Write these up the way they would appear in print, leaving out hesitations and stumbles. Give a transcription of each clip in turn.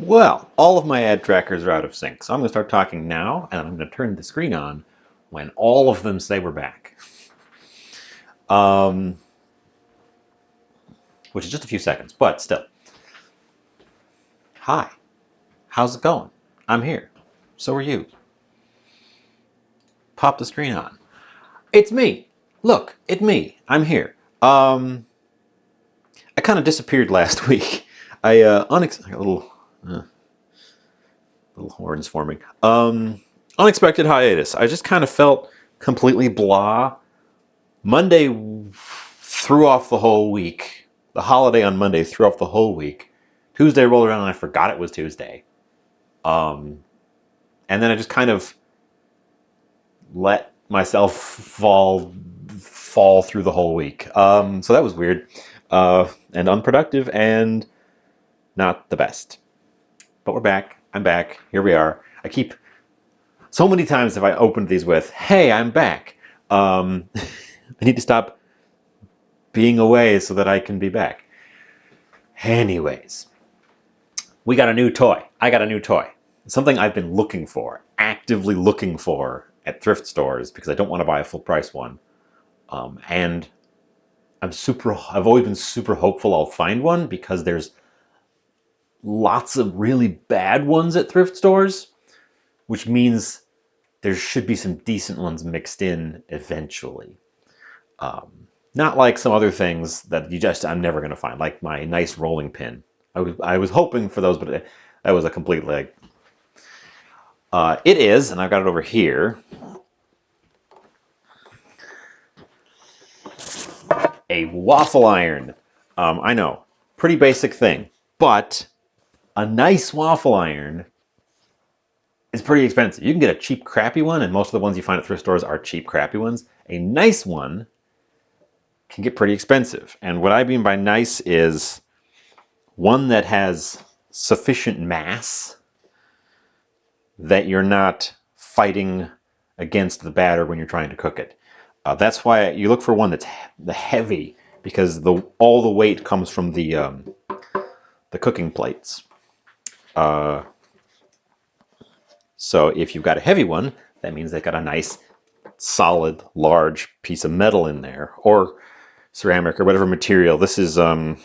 Well, all of my ad trackers are out of sync, so I'm going to start talking now, and I'm going to turn the screen on when all of them say we're back. Um, which is just a few seconds, but still. Hi, how's it going? I'm here. So are you. Pop the screen on. It's me. Look, it's me. I'm here. I kind of disappeared last week. I I got little horns forming. Unexpected hiatus. I just kind of felt completely blah. Monday threw off the whole week. The holiday on Monday threw off the whole week. Tuesday rolled around and I forgot it was Tuesday. And then I just kind of let myself fall through the whole week. So that was weird and unproductive and not the best. But we're back. I'm back. Here we are. I keep so many times have I opened these with, "Hey, I'm back." I need to stop being away so that I can be back. Anyways, we got a new toy. I got a new toy. Something I've been looking for, actively looking for at thrift stores because I don't want to buy a full price one. And I've always been super hopeful I'll find one because there's lots of really bad ones at thrift stores, which means there should be some decent ones mixed in eventually. Not like some other things that I'm never going to find, like my nice rolling pin. I was hoping for those, but that was a complete leg. It is, and I've got it over here, a waffle iron. I know, pretty basic thing, but a nice waffle iron is pretty expensive. You can get a cheap, crappy one, and most of the ones you find at thrift stores are cheap, crappy ones. A nice one can get pretty expensive. And what I mean by nice is one that has sufficient mass that you're not fighting against the batter when you're trying to cook it. That's why you look for one that's heavy, because all the weight comes from the cooking plates. So if you've got a heavy one, that means they've got a nice, solid, large piece of metal in there, or ceramic, or whatever material. This is no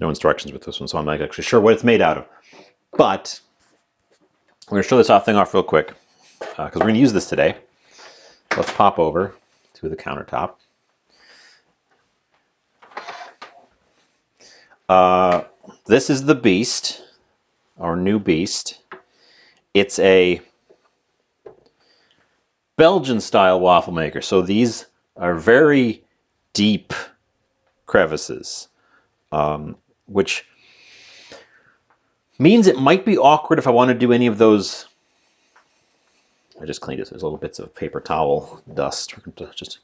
instructions with this one, so I'm not actually sure what it's made out of. But I'm going to show this thing off real quick because we're going to use this today. Let's pop over to the countertop. This is the Beast, our new Beast. It's a Belgian-style waffle maker. So these are very deep crevices, which means it might be awkward if I want to do any of those. I just cleaned it. There's little bits of paper towel dust. I should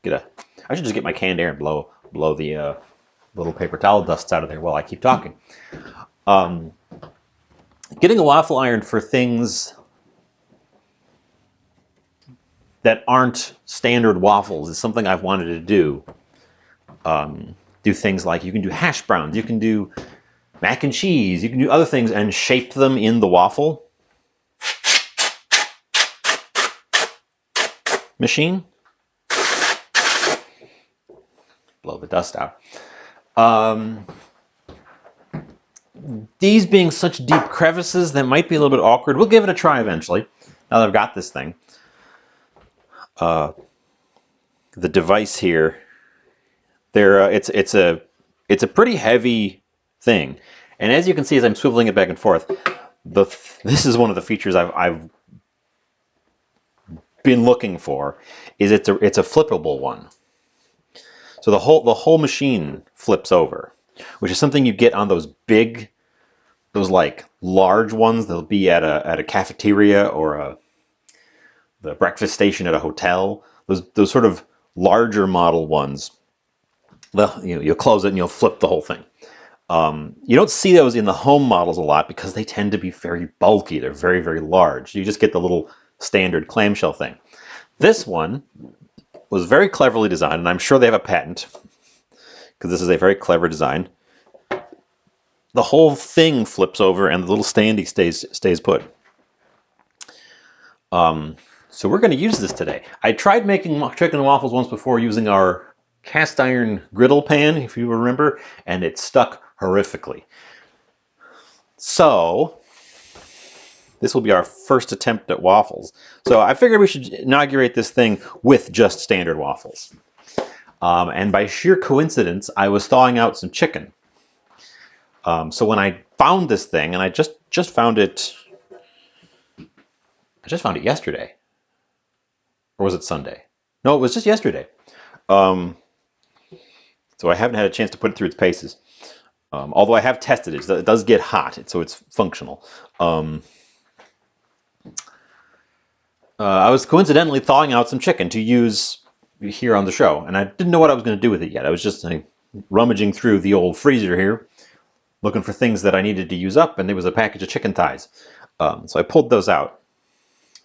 just get my canned air and blow the little paper towel dusts out of there while I keep talking. Getting a waffle iron for things that aren't standard waffles is something I've wanted to do. Do things like you can do hash browns, you can do mac and cheese, you can do other things and shape them in the waffle machine. Blow the dust out. These being such deep crevices, that might be a little bit awkward. We'll give it a try eventually, now that I've got this thing. The device here, it's a pretty heavy thing, and as you can see, as I'm swiveling it back and forth, this is one of the features I've been looking for. Is it's a flippable one, so the whole machine flips over, which is something you get on those like large ones that'll be at a cafeteria or the breakfast station at a hotel. Those sort of larger model ones. You'll close it and you'll flip the whole thing. You don't see those in the home models a lot because they tend to be very bulky. They're very, very large. You just get the little standard clamshell thing. This one was very cleverly designed, and I'm sure they have a patent because this is a very clever design. the whole thing flips over and the little standee stays put. So we're going to use this today. I tried making chicken and waffles once before using our cast iron griddle pan, if you remember, and it stuck horrifically. So this will be our first attempt at waffles. So I figured we should inaugurate this thing with just standard waffles. And by sheer coincidence, I was thawing out some chicken. So when I found this thing, and I just found it, yesterday, or was it Sunday? No, it was just yesterday. So I haven't had a chance to put it through its paces. Although I have tested it, it does get hot, so it's functional. I was coincidentally thawing out some chicken to use here on the show, and I didn't know what I was going to do with it yet. I was just rummaging through the old freezer here, looking for things that I needed to use up, and there was a package of chicken thighs. So I pulled those out.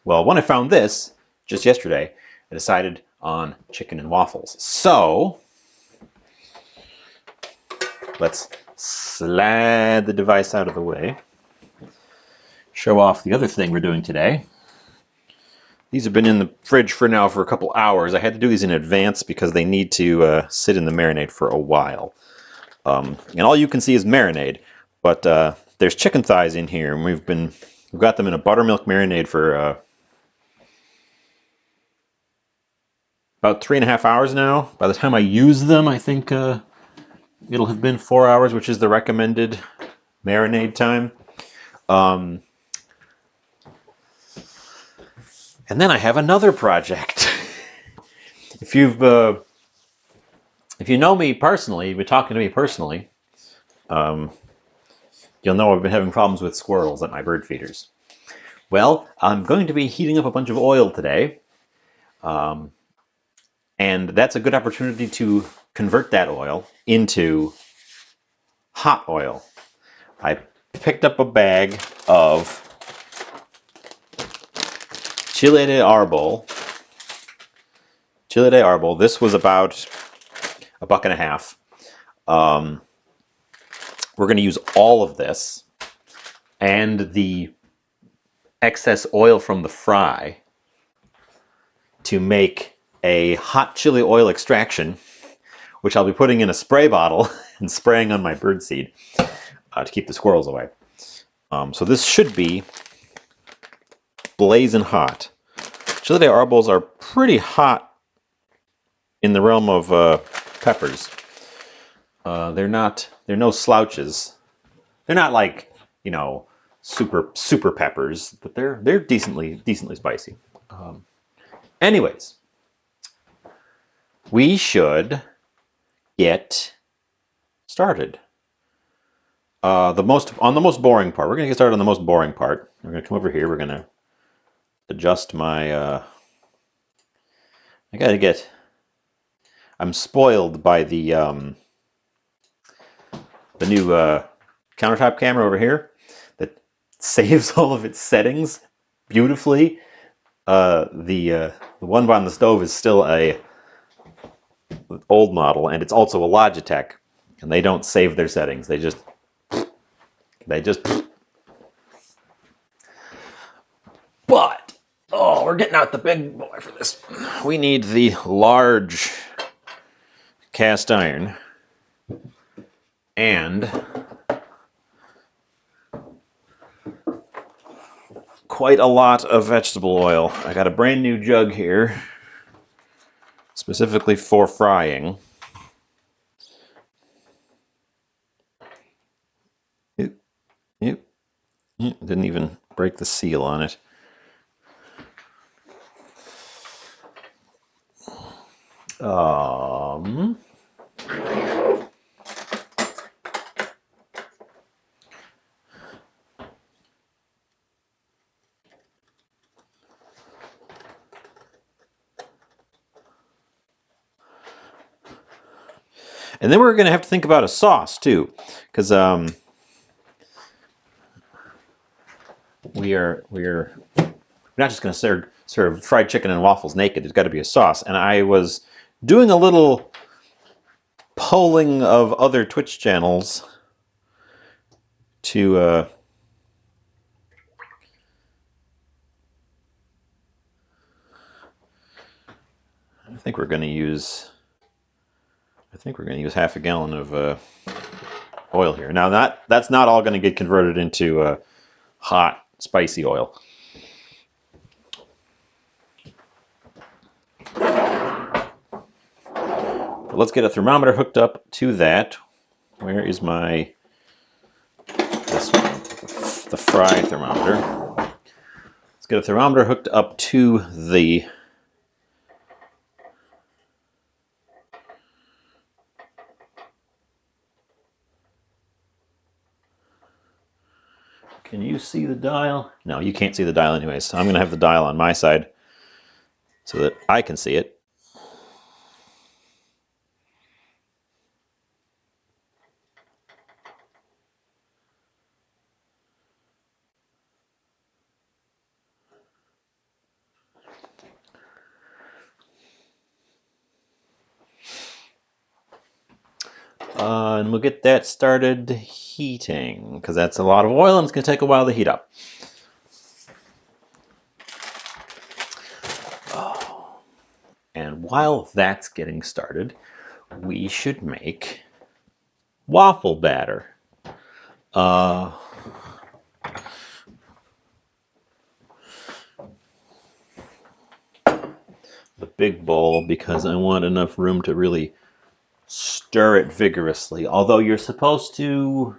Well, when I found this, just yesterday, I decided on chicken and waffles. So let's slide the device out of the way. Show off the other thing we're doing today. These have been in the fridge for a couple hours. I had to do these in advance because they need to sit in the marinade for a while. And all you can see is marinade, but there's chicken thighs in here, and we've got them in a buttermilk marinade for about 3.5 hours now. By the time I use them, I think it'll have been 4 hours, which is the recommended marinade time. And then I have another project. If you know me personally, you've been talking to me personally, you'll know I've been having problems with squirrels at my bird feeders. Well, I'm going to be heating up a bunch of oil today, and that's a good opportunity to convert that oil into hot oil. I picked up a bag of chile de arbol. Chile de arbol. This was about $1.50. We're going to use all of this and the excess oil from the fry to make a hot chili oil extraction, which I'll be putting in a spray bottle and spraying on my birdseed to keep the squirrels away. So this should be blazing hot. Chile de arbol are pretty hot in the realm of peppers. They're no slouches. They're not like, super peppers, but they're decently spicy. Anyways, we should get started. On the most boring part. We're gonna get started on the most boring part. We're gonna come over here. We're gonna adjust my. I'm spoiled by the new countertop camera over here that saves all of its settings beautifully. The one on the stove is still a old model, and it's also a Logitech, and they don't save their settings. They just. But we're getting out the big boy for this. We need the large cast iron and quite a lot of vegetable oil. I got a brand new jug here, specifically for frying. Yep. Didn't even break the seal on it. And then we're going to have to think about a sauce too, because we're not just going to serve fried chicken and waffles naked. There's got to be a sauce. And I was doing a little polling of other Twitch channels to I think we're going to use half a gallon of oil here. Now that's not all going to get converted into hot spicy oil. But let's get a thermometer hooked up to that. Where is my this one, the fry thermometer? Let's get a thermometer hooked up to the Can you see the dial? No, you can't see the dial anyways. So I'm going to have the dial on my side so that I can see it. And we'll get that started heating because that's a lot of oil and it's going to take a while to heat up. Oh. And while that's getting started, we should make waffle batter. The big bowl because I want enough room to really stir it vigorously. Although you're supposed to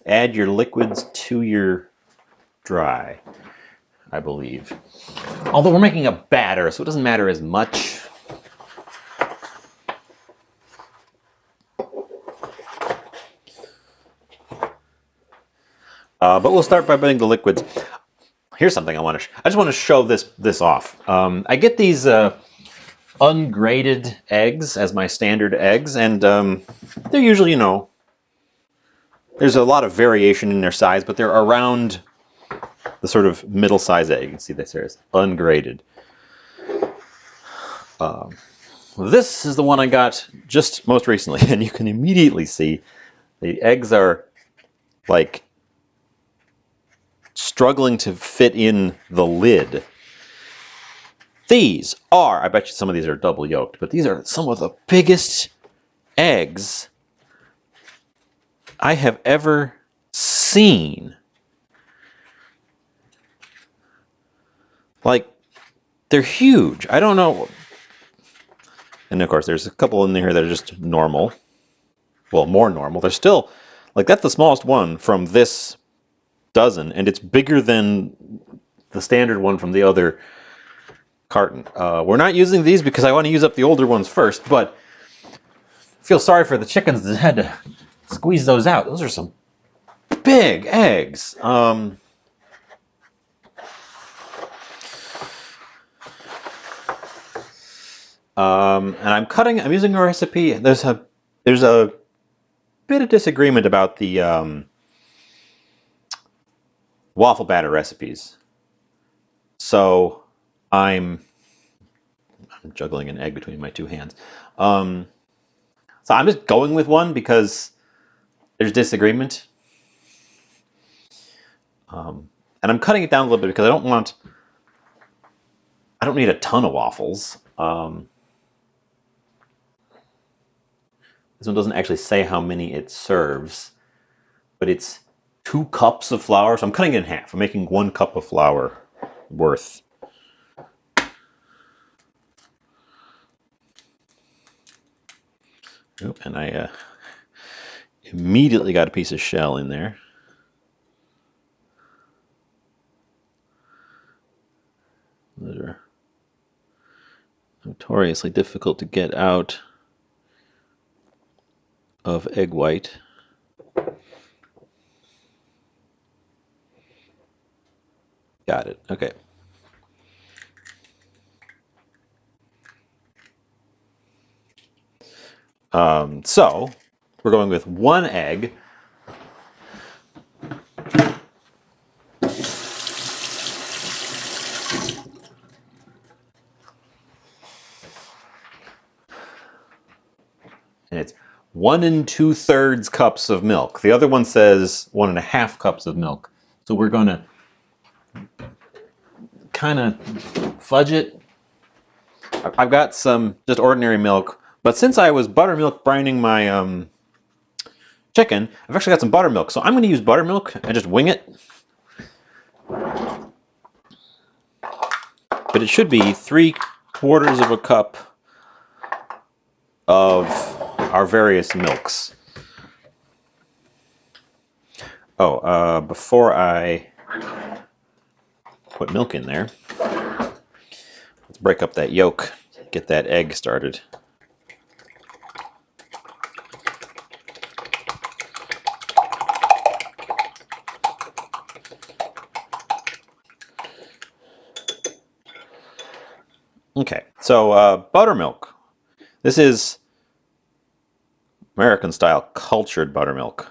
add your liquids to your dry, I believe. Although we're making a batter, so it doesn't matter as much. But we'll start by putting the liquids. Here's something I just want to show this off. I get these ungraded eggs as my standard eggs, and they're usually, there's a lot of variation in their size, but they're around the sort of middle-sized egg. You can see this here is ungraded. This is the one I got just most recently, and you can immediately see the eggs are like struggling to fit in the lid. These are, I bet you some of these are double yolked, but these are some of the biggest eggs I have ever seen. Like, they're huge. I don't know. And of course, there's a couple in there that are just normal. Well, more normal. They're still, like, that's the smallest one from this dozen, and it's bigger than the standard one from the other carton. We're not using these because I want to use up the older ones first, but I feel sorry for the chickens that had to squeeze those out. Those are some big eggs. And I'm using a recipe. There's a bit of disagreement about the waffle batter recipes. So I'm juggling an egg between my two hands. So I'm just going with one because there's disagreement. And I'm cutting it down a little bit because I don't need a ton of waffles. This one doesn't actually say how many it serves, but it's 2 cups of flour. So I'm cutting it in half. I'm making 1 cup of flour worth. Oop, and I immediately got a piece of shell in there. Those are notoriously difficult to get out of egg white. Got it. Okay. So we're going with 1 egg. And it's 1 2/3 cups of milk. The other one says 1.5 cups of milk. So we're going to kind of fudge it. I've got some just ordinary milk, but since I was buttermilk brining my chicken, I've actually got some buttermilk. So I'm going to use buttermilk and just wing it. But it should be 3/4 of a cup of our various milks. Oh, before I put milk in there, let's break up that yolk, get that egg started. Okay, so buttermilk. This is American style cultured buttermilk.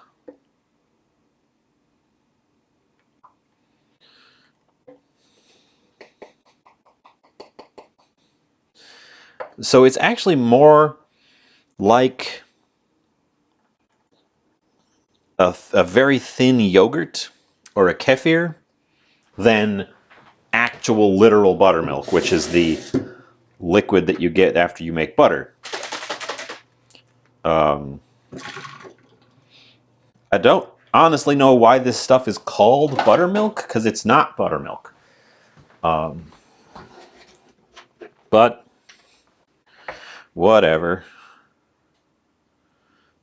So it's actually more like a very thin yogurt or a kefir than actual literal buttermilk, which is the liquid that you get after you make butter. I don't honestly know why this stuff is called buttermilk, because it's not buttermilk. But whatever.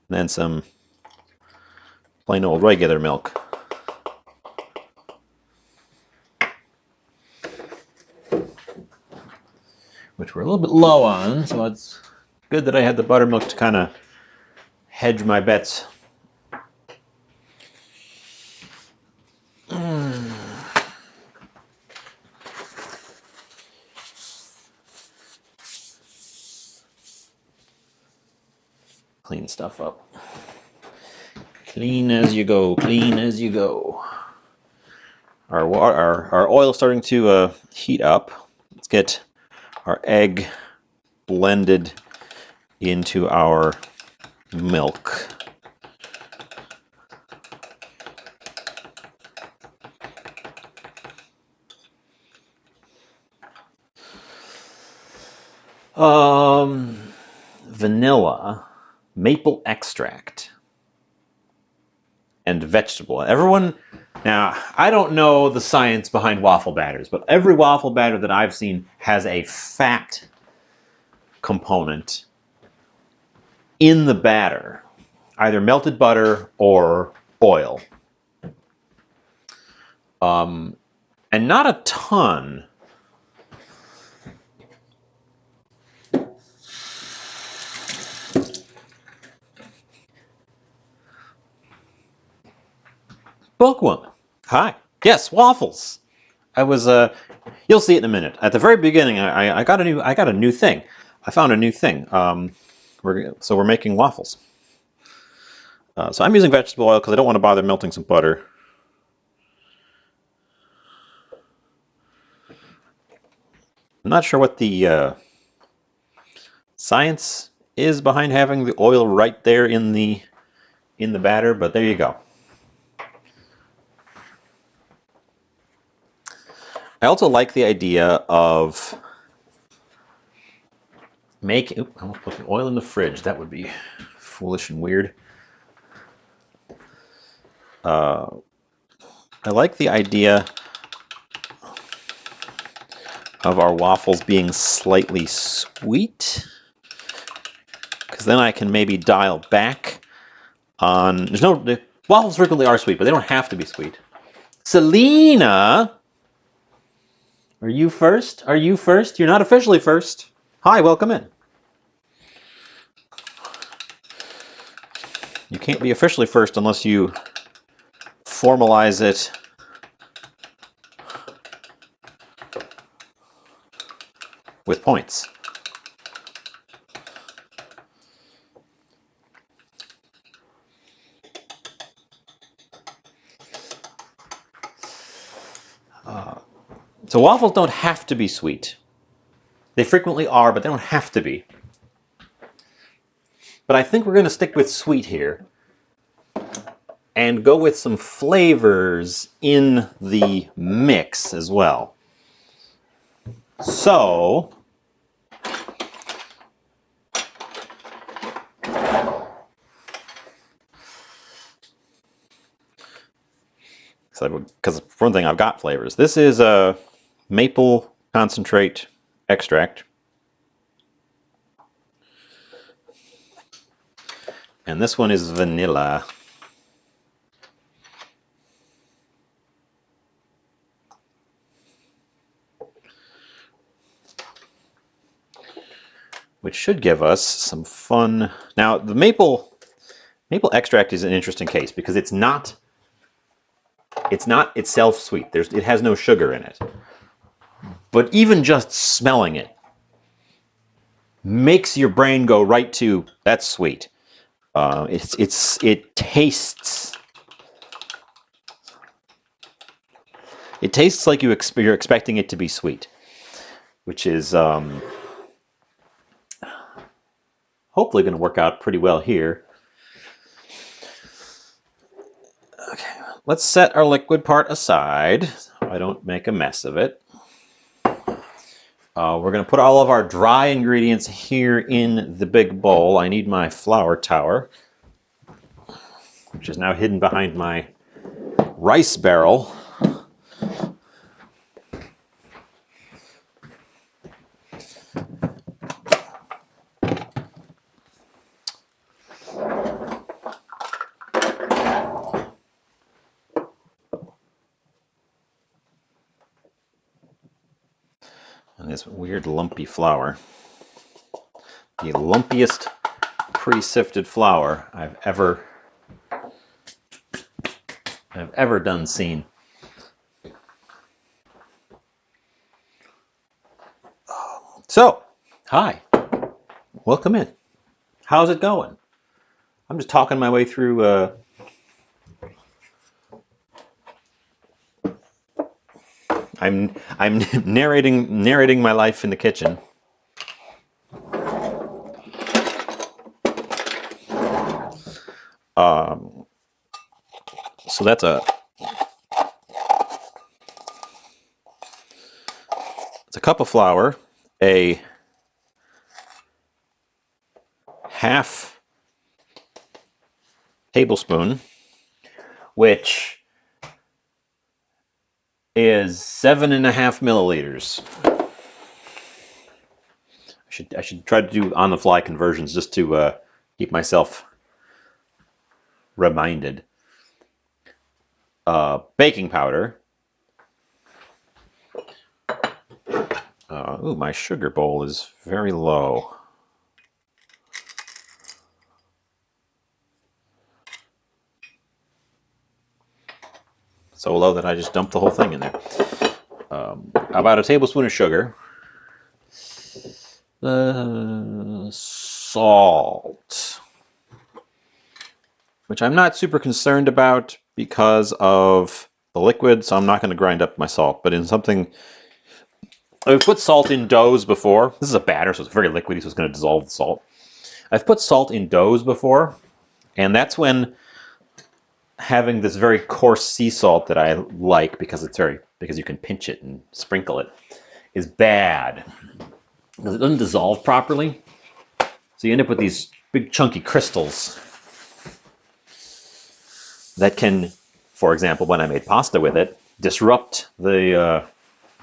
And then some plain old regular milk. Which we're a little bit low on, so it's good that I had the buttermilk to kind of hedge my bets. Clean stuff up. Clean as you go, clean as you go. Our oil's starting to heat up. Let's get our egg blended into our milk. Vanilla, maple extract, and vegetable. Everyone, now I don't know the science behind waffle batters, but every waffle batter that I've seen has a fat component in the batter, either melted butter or oil. And not a ton. Bookworm. Hi. Yes, waffles. I was you'll see it in a minute. At the very beginning, I got a new thing. I found a new thing. We're making waffles. So I'm using vegetable oil because I don't want to bother melting some butter. I'm not sure what the science is behind having the oil right there in the batter, but there you go. I also like the idea of making. Oop, I almost put the oil in the fridge. That would be foolish and weird. I like the idea of our waffles being slightly sweet, because then I can maybe dial back on. Waffles frequently are sweet, but they don't have to be sweet. Selena, are you first? Are you first? You're not officially first. Hi, welcome in. You can't be officially first unless you formalize it with points. So waffles don't have to be sweet. They frequently are, but they don't have to be. But I think we're going to stick with sweet here and go with some flavors in the mix as well. So, because for one thing, I've got flavors. This is a maple concentrate extract. And this one is vanilla. Which should give us some fun. Now, the maple extract is an interesting case because it's not itself sweet. It has no sugar in it. But even just smelling it makes your brain go right to, that's sweet. It tastes like you're expecting it to be sweet, which is hopefully going to work out pretty well here. Okay, let's set our liquid part aside so I don't make a mess of it. We're going to put all of our dry ingredients here in the big bowl. I need my flour tower, which is now hidden behind my rice barrel. And this weird lumpy flour. The lumpiest pre-sifted flour I've ever done seen. So, hi, welcome in. How's it going? I'm just talking my way through. I'm narrating my life in the kitchen. So that's a cup of flour, a half tablespoon, which is 7.5 milliliters. I should try to do on-the-fly conversions just to keep myself reminded. Baking powder. Ooh, my sugar bowl is very low. So low that I just dumped the whole thing in there. About a tablespoon of sugar. Salt, which I'm not super concerned about because of the liquid, so I'm not going to grind up my salt. But in something, I've put salt in doughs before. This is a batter, so it's very liquidy, so it's going to dissolve the salt. I've put salt in doughs before, and that's when having this very coarse sea salt that I like because you can pinch it and sprinkle it is bad because it doesn't dissolve properly. So you end up with these big chunky crystals that can, for example, when I made pasta with it, disrupt the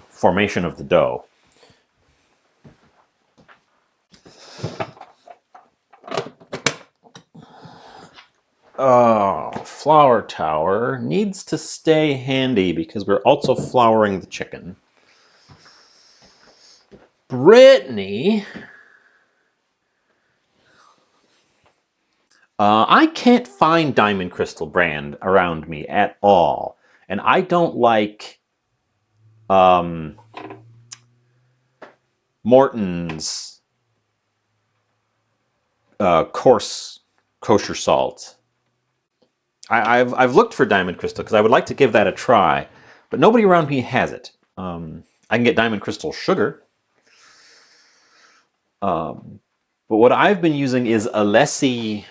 formation of the dough. Flour tower needs to stay handy because we're also flouring the chicken. Brittany, I can't find Diamond Crystal brand around me at all, and I don't like Morton's coarse kosher salt. I've looked for Diamond Crystal because I would like to give that a try, but nobody around me has it. I can get Diamond Crystal sugar, But what I've been using is Alessi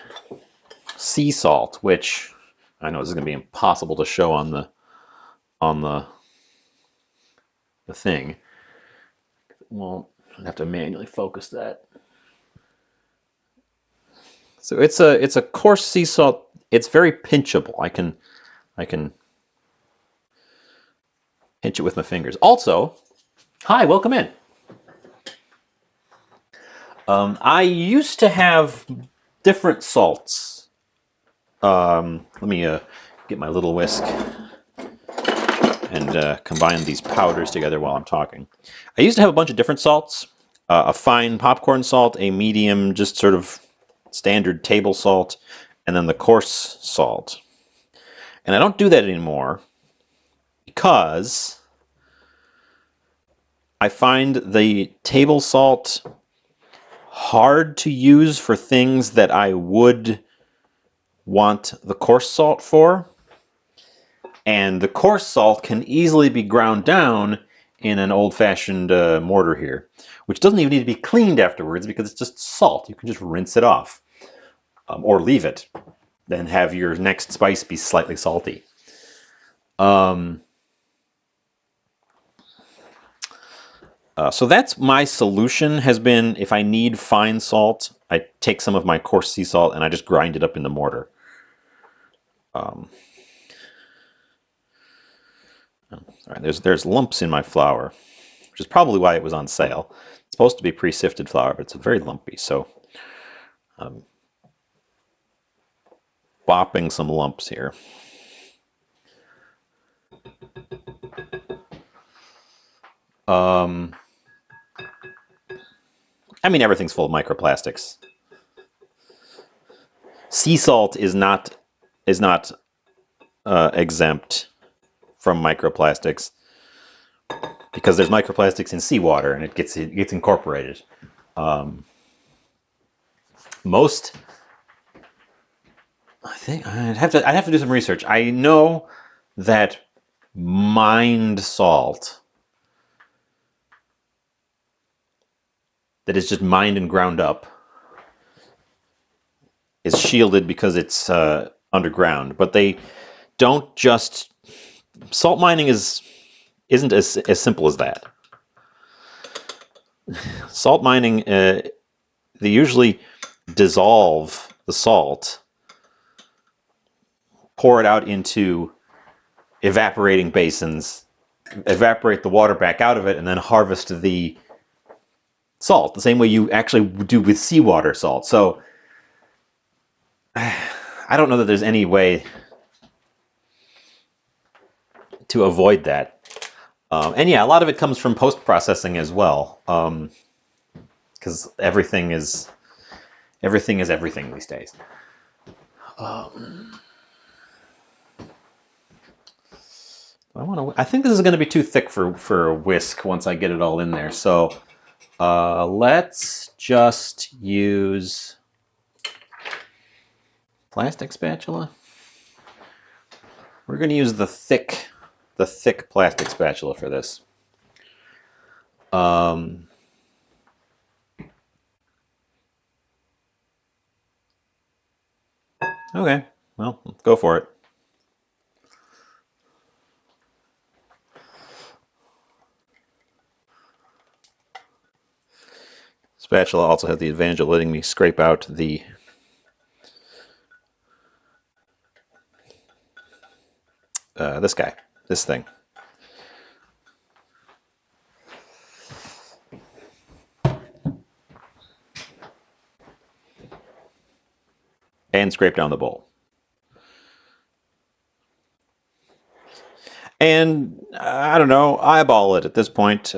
sea salt, which I know this is going to be impossible to show on the thing. Well, I have to manually focus that. So it's a coarse sea salt. It's very pinchable. I can pinch it with my fingers. Also, hi, welcome in. I used to have different salts. Let me get my little whisk and combine these powders together while I'm talking. I used to have a bunch of different salts. A fine popcorn salt, a medium, just sort of standard table salt, and then the coarse salt. And I don't do that anymore because I find the table salt hard to use for things that I would want the coarse salt for. And the coarse salt can easily be ground down in an old-fashioned mortar here, which doesn't even need to be cleaned afterwards because it's just salt. You can just rinse it off or leave it, then have your next spice be slightly salty. So that's my solution has been, if I need fine salt, I take some of my coarse sea salt and I just grind it up in the mortar. All right, there's lumps in my flour, which is probably why it was on sale. It's supposed to be pre-sifted flour, but it's very lumpy, so I'm bopping some lumps here. I mean, everything's full of microplastics. Sea salt is not exempt from microplastics because there's microplastics in seawater and it gets incorporated. Most, I think I'd have to do some research. I know that mined salt that is just mined and ground up is shielded because it's underground, but they don't just salt mining isn't as simple as that. Salt mining, they usually dissolve the salt, pour it out into evaporating basins, evaporate the water back out of it, and then harvest the salt the same way you actually do with seawater salt. So I don't know that there's any way to avoid that. And yeah, a lot of it comes from post-processing as well, because everything is everything these days. I think this is going to be too thick for a whisk once I get it all in there. So let's just use plastic spatula. We're going to use the thick plastic spatula for this. Okay, well, let's go for it. Spatula also has the advantage of letting me scrape out the this thing. And scrape down the bowl. And I don't know, eyeball it at this point.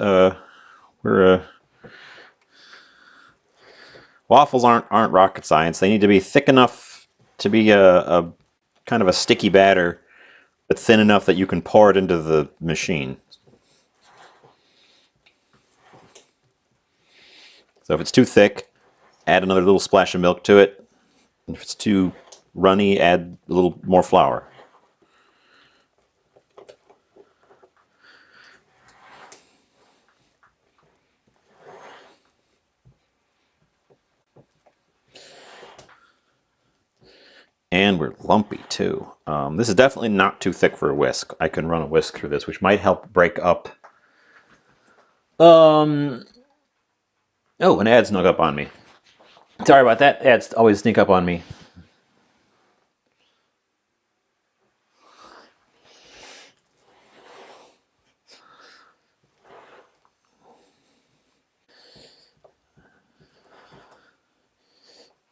Waffles aren't rocket science. They need to be thick enough to be a kind of a sticky batter, but thin enough that you can pour it into the machine. So if it's too thick, add another little splash of milk to it. And if it's too runny, add a little more flour. And we're lumpy too. This is definitely not too thick for a whisk. I can run a whisk through this, which might help break up. Oh, an ad snuck up on me. Sorry about that. Ads always sneak up on me.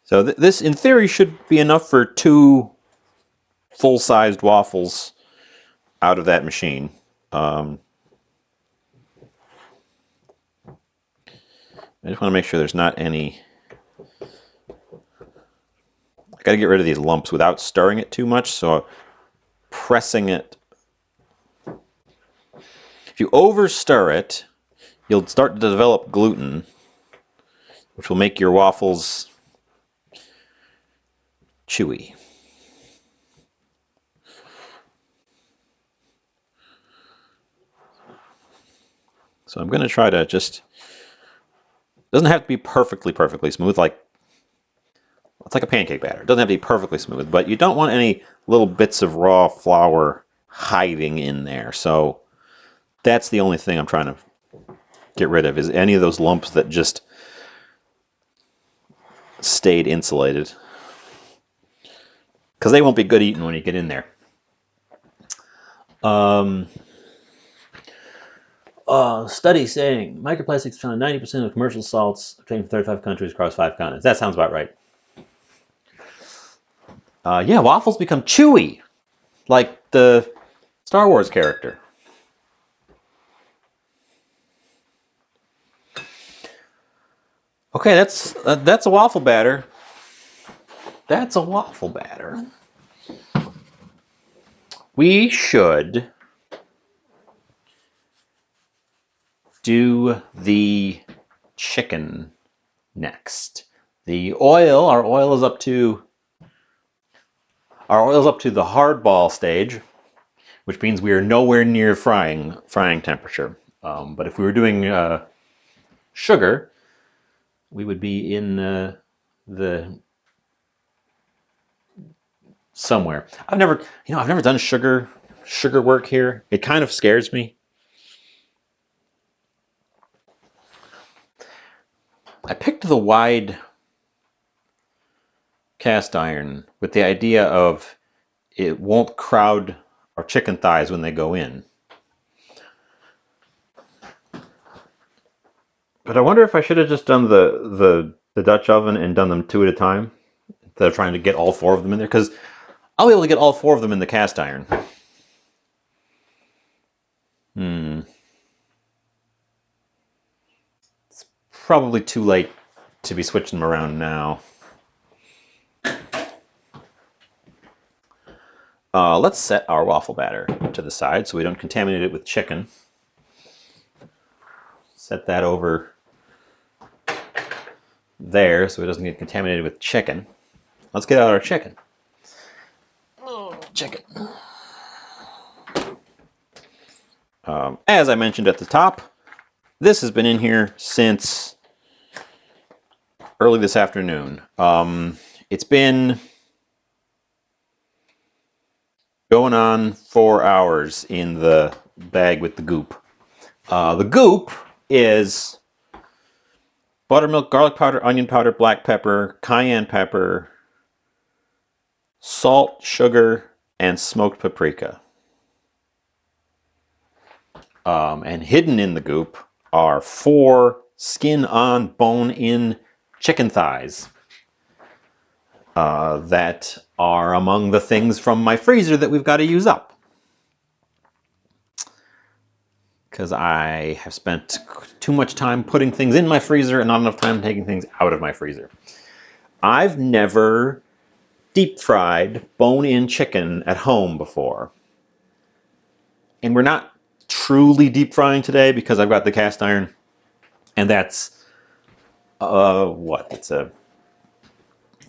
So this, in theory, should be enough for 2 full-sized waffles out of that machine. I just want to make sure there's not any. I got to get rid of these lumps without stirring it too much. So pressing it. If you over stir it, you'll start to develop gluten, which will make your waffles chewy. So I'm going to try to just, doesn't have to be perfectly smooth, like it's like a pancake batter. It doesn't have to be perfectly smooth, but you don't want any little bits of raw flour hiding in there. So that's the only thing I'm trying to get rid of, is any of those lumps that just stayed insulated. Because they won't be good eating when you get in there. Study saying microplastics found 90% of commercial salts obtained from 35 countries across 5 continents. That sounds about right. Yeah, waffles become chewy, like the Star Wars character. Okay, that's a waffle batter. That's a waffle batter. We should do the chicken next. The oil, our oil is up to the hardball stage, which means we are nowhere near frying temperature. But if we were doing sugar, we would be in the somewhere. I've never done sugar work here. It kind of scares me. I picked the wide cast iron with the idea of it won't crowd our chicken thighs when they go in. But I wonder if I should have just done the Dutch oven and done them 2 at a time instead of trying to get all 4 of them in there, because I'll be able to get all 4 of them in the cast iron. It's probably too late to be switching them around now. Let's set our waffle batter to the side so we don't contaminate it with chicken. Set that over there so it doesn't get contaminated with chicken. Let's get out our chicken. Chicken. As I mentioned at the top, this has been in here since early this afternoon. It's been going on 4 hours in the bag with the goop. The goop is buttermilk, garlic powder, onion powder, black pepper, cayenne pepper, salt, sugar, and smoked paprika. And hidden in the goop are 4 skin-on, bone-in chicken thighs that are among the things from my freezer that we've got to use up. Because I have spent too much time putting things in my freezer and not enough time taking things out of my freezer. I've never deep fried bone-in chicken at home before. And we're not truly deep frying today because I've got the cast iron. And that's, what? It's about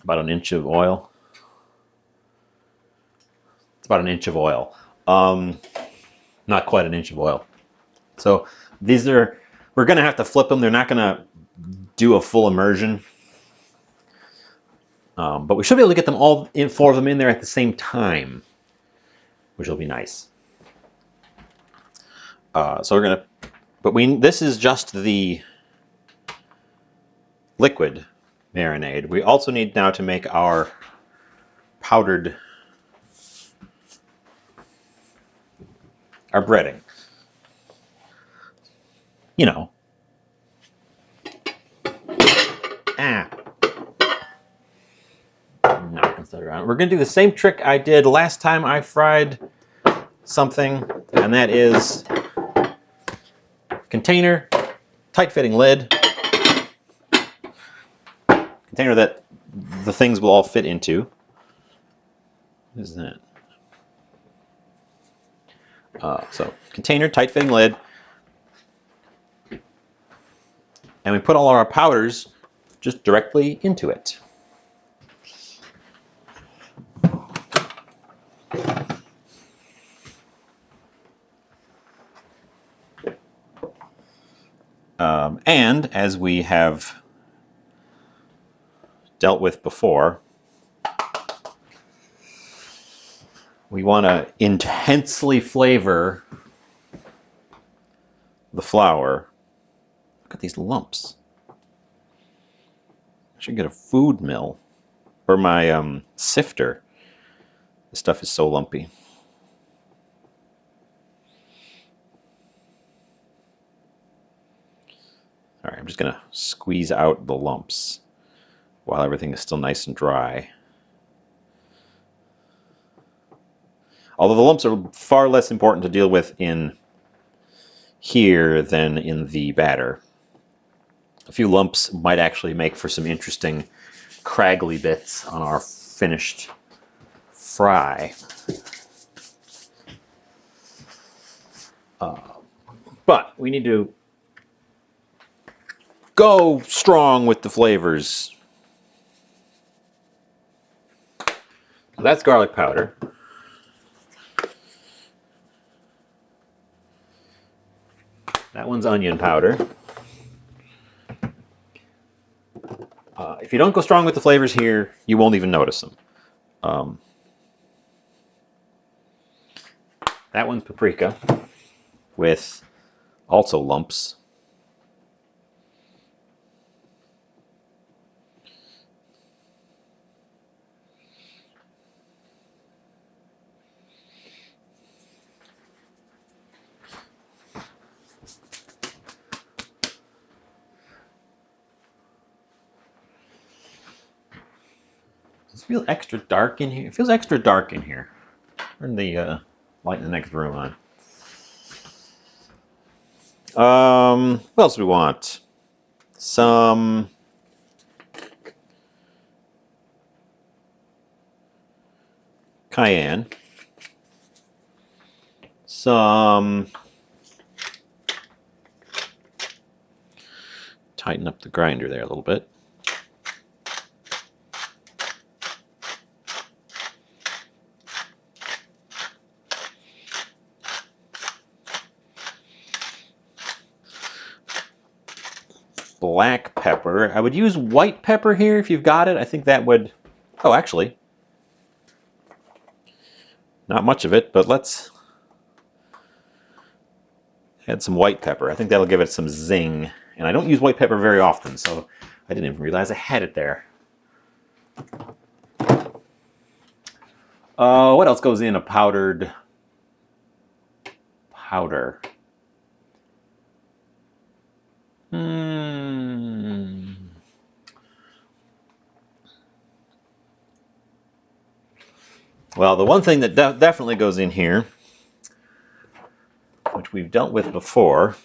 an inch of oil. It's about an inch of oil. Not quite an inch of oil. So we're going to have to flip them. They're not going to do a full immersion. But we should be able to get them all in, 4 of them in there at the same time, which will be nice. So we're gonna, but this is just the liquid marinade. We also need now to make our powdered, our breading. You know. Knocking stuff around. We're gonna do the same trick I did last time I fried something, and that is container, tight-fitting lid, container that the things will all fit into. What is that? So container, tight-fitting lid, and we put all our powders just directly into it. And as we have dealt with before, we want to intensely flavor the flour. Look at these lumps. I should get a food mill or my sifter. This stuff is so lumpy. All right, I'm just gonna squeeze out the lumps while everything is still nice and dry. Although the lumps are far less important to deal with in here than in the batter. A few lumps might actually make for some interesting craggly bits on our finished fry. But we need to go strong with the flavors. That's garlic powder. That one's onion powder. If you don't go strong with the flavors here, you won't even notice them. That one's paprika with also lumps. Does it feel extra dark in here? It feels extra dark in here. Turn the light in the next room on. What else do we want? Some cayenne. Some, tighten up the grinder there a little bit. Black pepper. I would use white pepper here if you've got it. I think that would, oh, actually, not much of it, but let's add some white pepper. I think that'll give it some zing. And I don't use white pepper very often, so I didn't even realize I had it there. What else goes in a powdered powder? Well, the one thing that definitely goes in here, which we've dealt with before,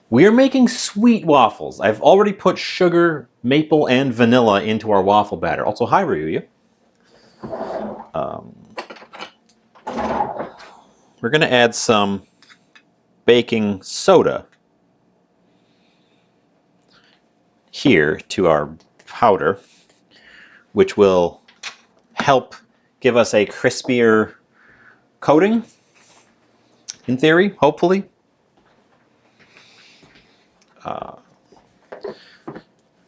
we are making sweet waffles. I've already put sugar, maple, and vanilla into our waffle batter. Also, hi, Ryuya. We're going to add some baking soda here to our powder, which will help give us a crispier coating, in theory, hopefully.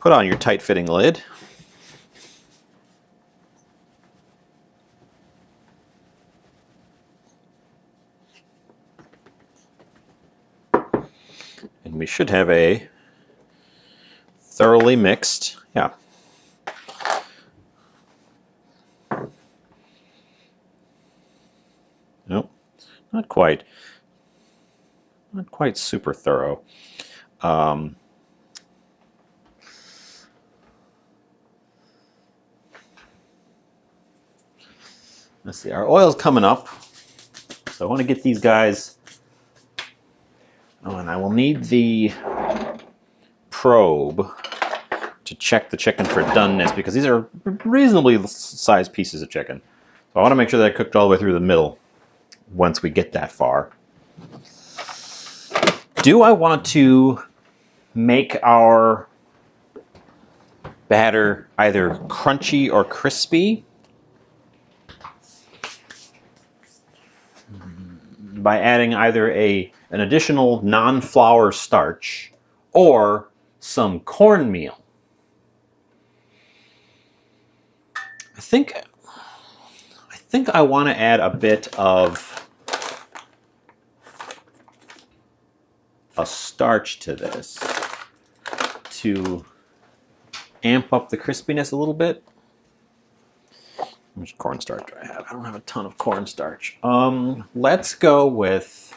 Put on your tight-fitting lid. And we should have a thoroughly mixed, yeah. Nope, not quite. Not quite super thorough. Let's see, our oil's coming up. So I want to get these guys. Oh, and I will need the probe to check the chicken for doneness because these are reasonably sized pieces of chicken. So I want to make sure that I cooked all the way through the middle once we get that far. Do I want to make our batter either crunchy or crispy by adding either an additional non-flour starch or some cornmeal? I think I want to add a bit of a starch to this to amp up the crispiness a little bit. How much cornstarch do I have? I don't have a ton of cornstarch. Let's go with,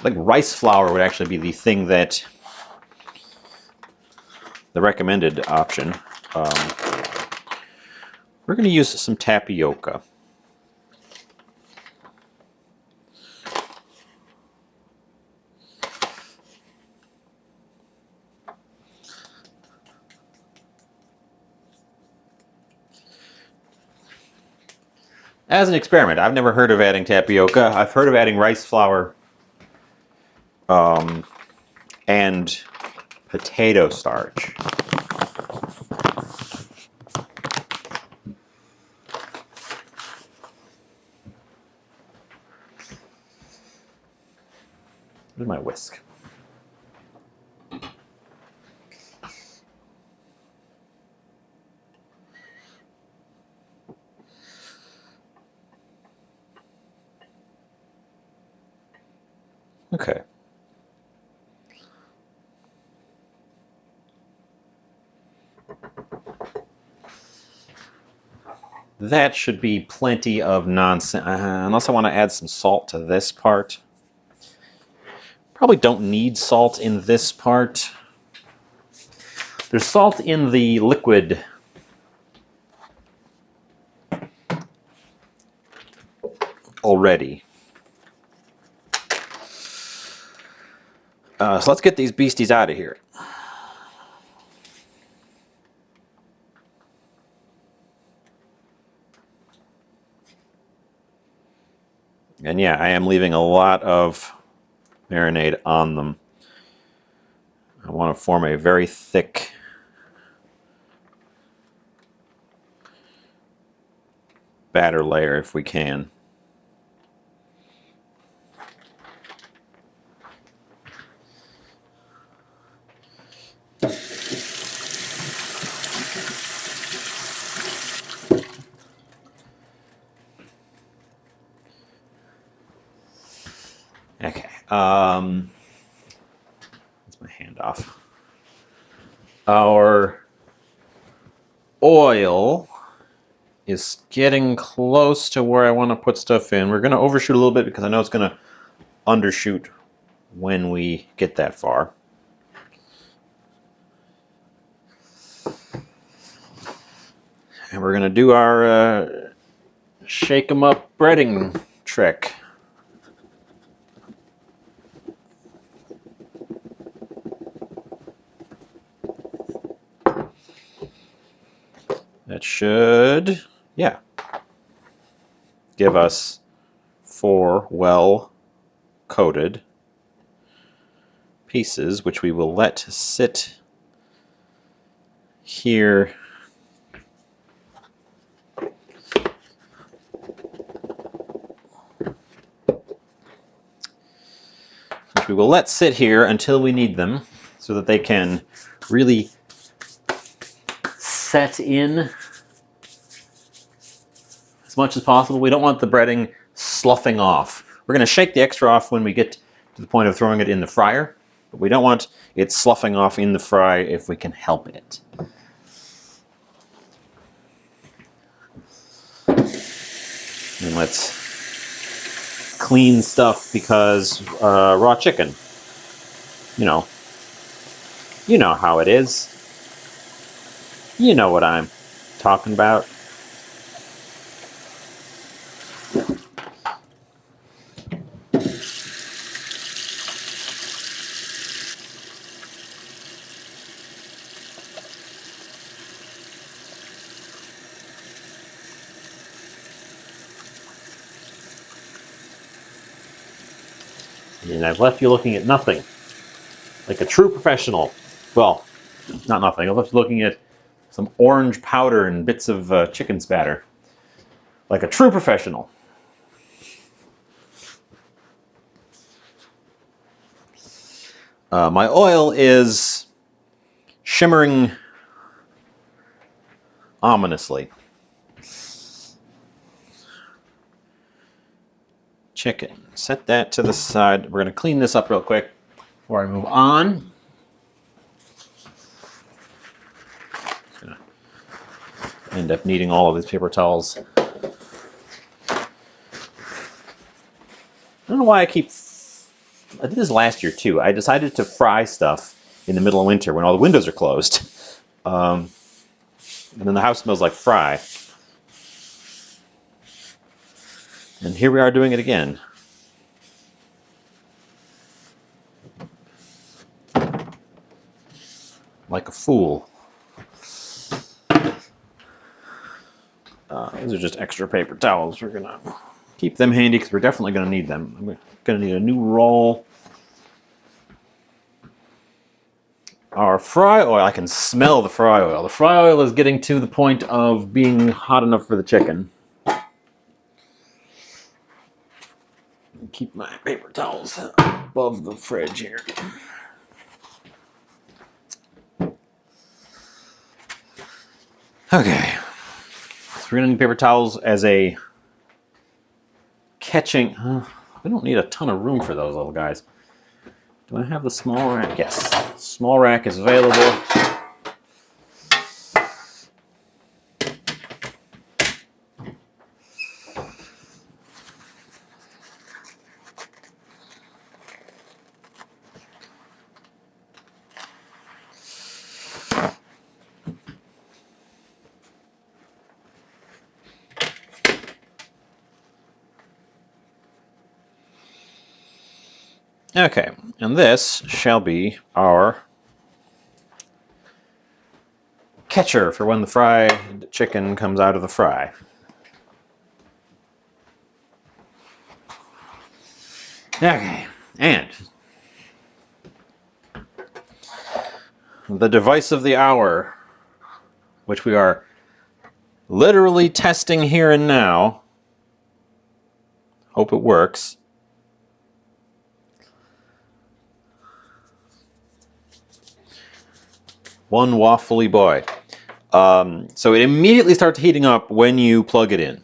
like, rice flour would actually be the thing that, the recommended option. We're going to use some tapioca. As an experiment, I've never heard of adding tapioca. I've heard of adding rice flour and potato starch. Where's my whisk? Okay. That should be plenty of nonsense, unless I want to add some salt to this part. Probably don't need salt in this part. There's salt in the liquid already. So let's get these beasties out of here. And yeah, I am leaving a lot of marinade on them. I want to form a very thick batter layer if we can. Okay. That's my hand off. Our oil is getting close to where I want to put stuff in. We're going to overshoot a little bit because I know it's going to undershoot when we get that far. And we're going to do our shake 'em up breading trick. That should, yeah, give us 4 well-coated pieces, which we will let sit here until we need them. so that they can really set in as much as possible. We don't want the breading sloughing off. We're going to shake the extra off when we get to the point of throwing it in the fryer, but we don't want it sloughing off in the fry if we can help it. And let's clean stuff because raw chicken, you know how it is. You know what I'm talking about. And I've left you looking at nothing, like a true professional. Well, not nothing. I've left you looking at some orange powder and bits of chicken spatter, like a true professional. My oil is shimmering ominously. Chicken. Set that to the side. We're going to clean this up real quick before I move on. Gonna end up needing all of these paper towels. I don't know why I did this last year too. I decided to fry stuff in the middle of winter when all the windows are closed. And then the house smells like fry. And here we are doing it again. Like a fool. These are just extra paper towels. We're going to keep them handy because we're definitely going to need them. I'm going to need a new roll. Our fry oil, I can smell the fry oil. The fry oil is getting to the point of being hot enough for the chicken. Keep my paper towels above the fridge here. Okay. So we're going to need paper towels as a catching. We don't need a ton of room for those little guys. Do I have the small rack? Yes. Small rack is available. Okay, and this shall be our catcher for when the fried chicken comes out of the fry. Okay, and the device of the hour, which we are literally testing here and now. Hope it works. One waffly boy. So it immediately starts heating up when you plug it in.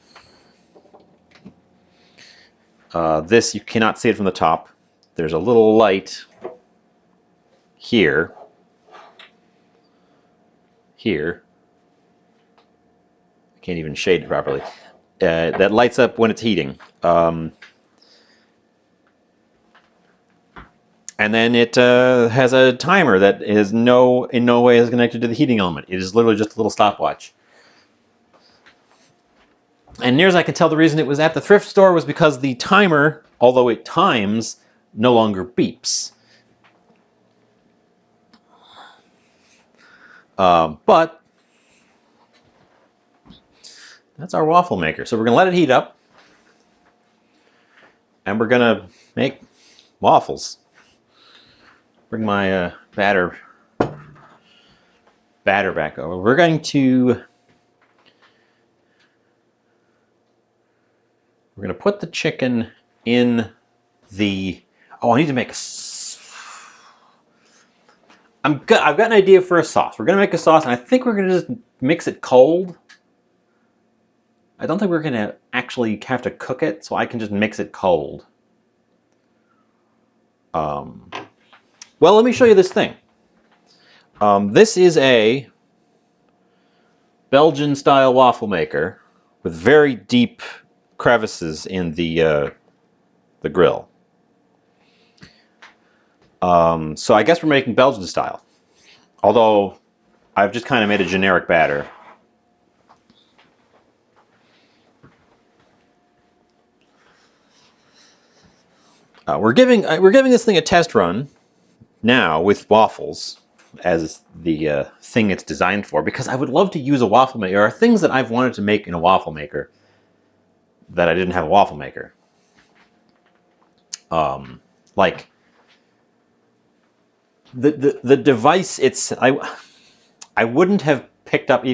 This, you cannot see it from the top. There's a little light here. Here. I can't even shade it properly. That lights up when it's heating. And then it has a timer that is in no way is connected to the heating element. It is literally just a little stopwatch. And near as I can tell, the reason it was at the thrift store was because the timer, although it times, no longer beeps. But that's our waffle maker. So we're going to let it heat up. And we're going to make waffles. Bring my batter back over. We're going to put the chicken in the. Oh, I need to make I've got an idea for a sauce. We're gonna make a sauce, and I think we're gonna just mix it cold. I don't think we're gonna actually have to cook it, so I can just mix it cold. Well, let me show you this thing. This is a Belgian-style waffle maker with very deep crevices in the grill. So I guess we're making Belgian style. Although I've just kind of made a generic batter. We're giving this thing a test run now with waffles as the thing it's designed for, because I would love to use a waffle maker. There are things that I've wanted to make in a waffle maker that I didn't have a waffle maker. Like the device, I wouldn't have picked up.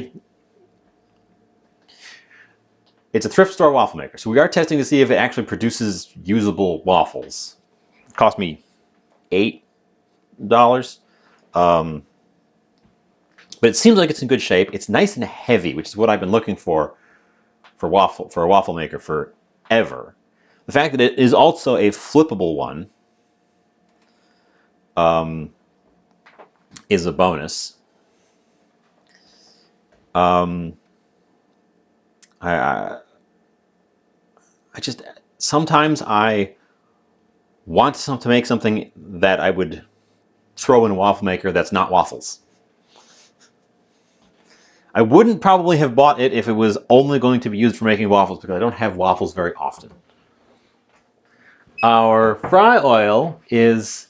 It's a thrift store waffle maker, so we are testing to see if it actually produces usable waffles. It cost me $8. But it seems like it's in good shape. It's nice and heavy, which is what I've been looking for a waffle maker forever. The fact that it is also a flippable one is a bonus. I just sometimes I want to make something that I would throw in a waffle maker that's not waffles. I wouldn't probably have bought it if it was only going to be used for making waffles, because I don't have waffles very often. Our fry oil is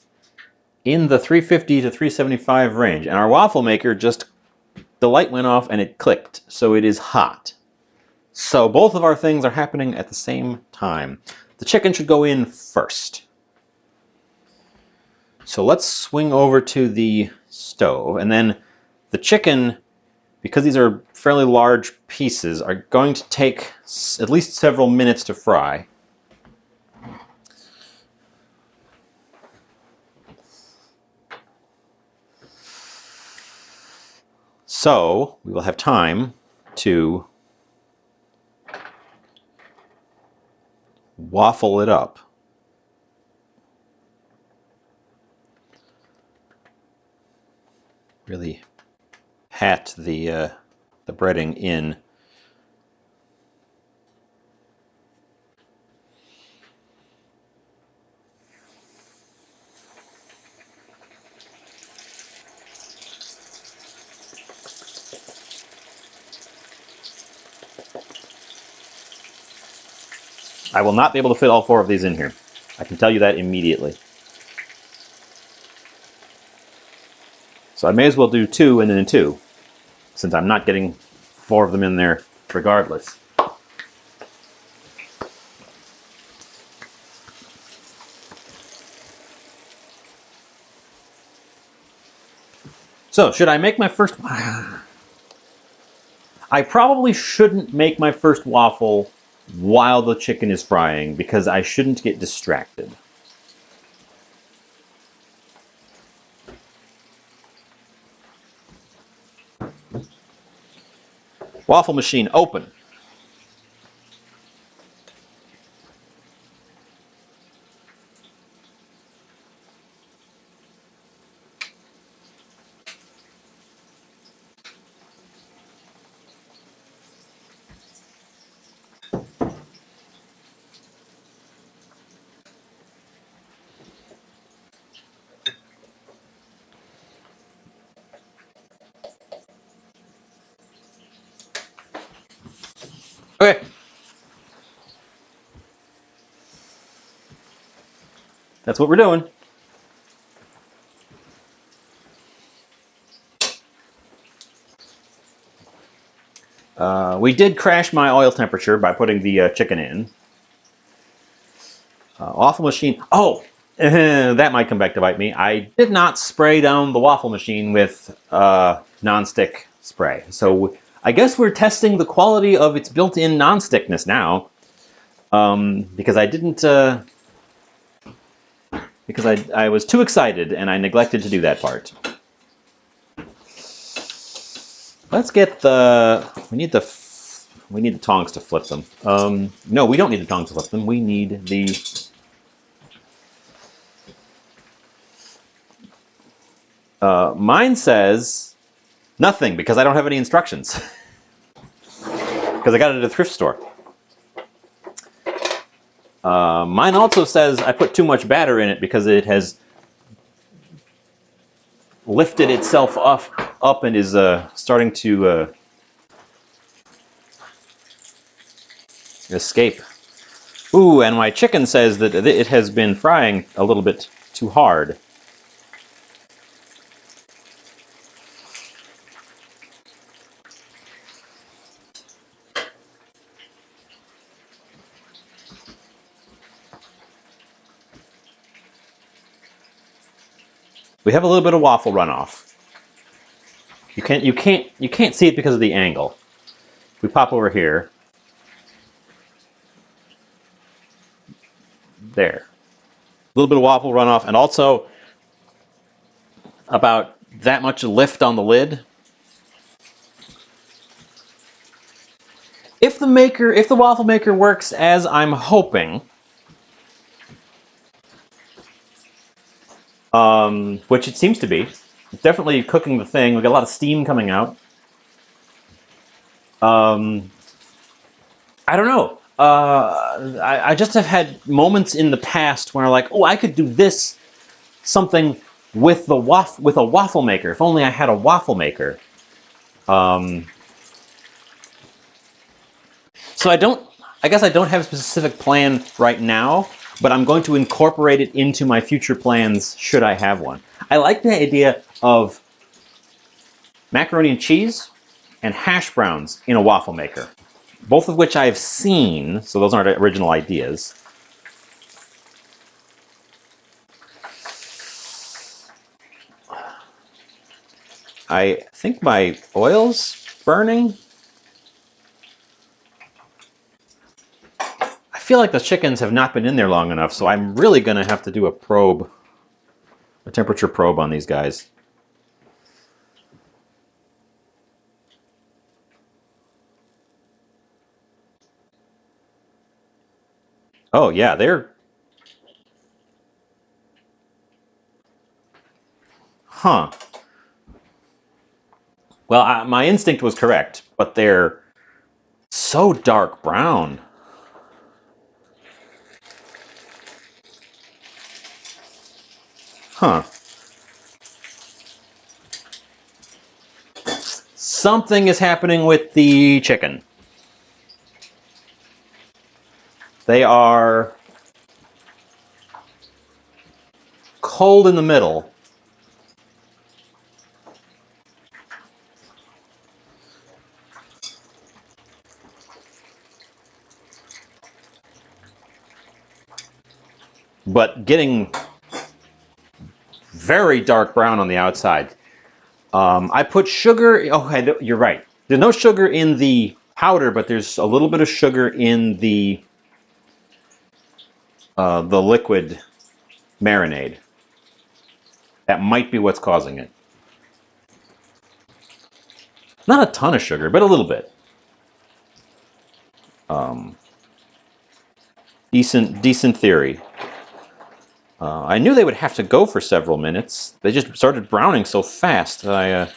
in the 350 to 375 range, and our waffle maker the light went off and it clicked, so it is hot. So both of our things are happening at the same time. The chicken should go in first. So let's swing over to the stove, and then the chicken, because these are fairly large pieces, are going to take at least several minutes to fry. So we will have time to waffle it up. Really pat the breading in. I will not be able to fit all 4 of these in here. I can tell you that immediately. So I may as well do 2 and then 2, since I'm not getting 4 of them in there regardless. So, should I make my first... I probably shouldn't make my first waffle while the chicken is frying, because I shouldn't get distracted. Waffle machine open. Okay. That's what we're doing. We did crash my oil temperature by putting the chicken in. Waffle machine. Oh, that might come back to bite me. I did not spray down the waffle machine with non-stick spray. So I guess we're testing the quality of its built-in non-stickness now. Because I didn't... because I was too excited and I neglected to do that part. Let's get we need the tongs to flip them. No, we don't need the tongs to flip them. We need the... mine says nothing because I don't have any instructions. Because I got it at a thrift store. Mine also says I put too much batter in it because it has lifted itself up and is starting to escape. Ooh, and my chicken says that it has been frying a little bit too hard. We have a little bit of waffle runoff. You can't see it because of the angle. We pop over here. There. A little bit of waffle runoff, and also about that much lift on the lid. If the waffle maker works as I'm hoping, which it seems to be, it's definitely cooking the thing. We got a lot of steam coming out. I don't know. I just have had moments in the past where I'm like, oh, I could do this something with a waffle maker. If only I had a waffle maker. So I guess I don't have a specific plan right now, but I'm going to incorporate it into my future plans should I have one. I like the idea of macaroni and cheese and hash browns in a waffle maker, both of which I've seen, so those aren't original ideas. I think my oil's burning. I feel like the chickens have not been in there long enough, so I'm really going to have to do a temperature probe on these guys. Oh, yeah, they're... Huh. Well, my instinct was correct, but they're so dark brown. Huh. Something is happening with the chicken. They are cold in the middle. But getting very dark brown on the outside. I put sugar... Oh, you're right. There's no sugar in the powder, but there's a little bit of sugar in the liquid marinade. That might be what's causing it. Not a ton of sugar, but a little bit. Decent theory. I knew they would have to go for several minutes. They just started browning so fast that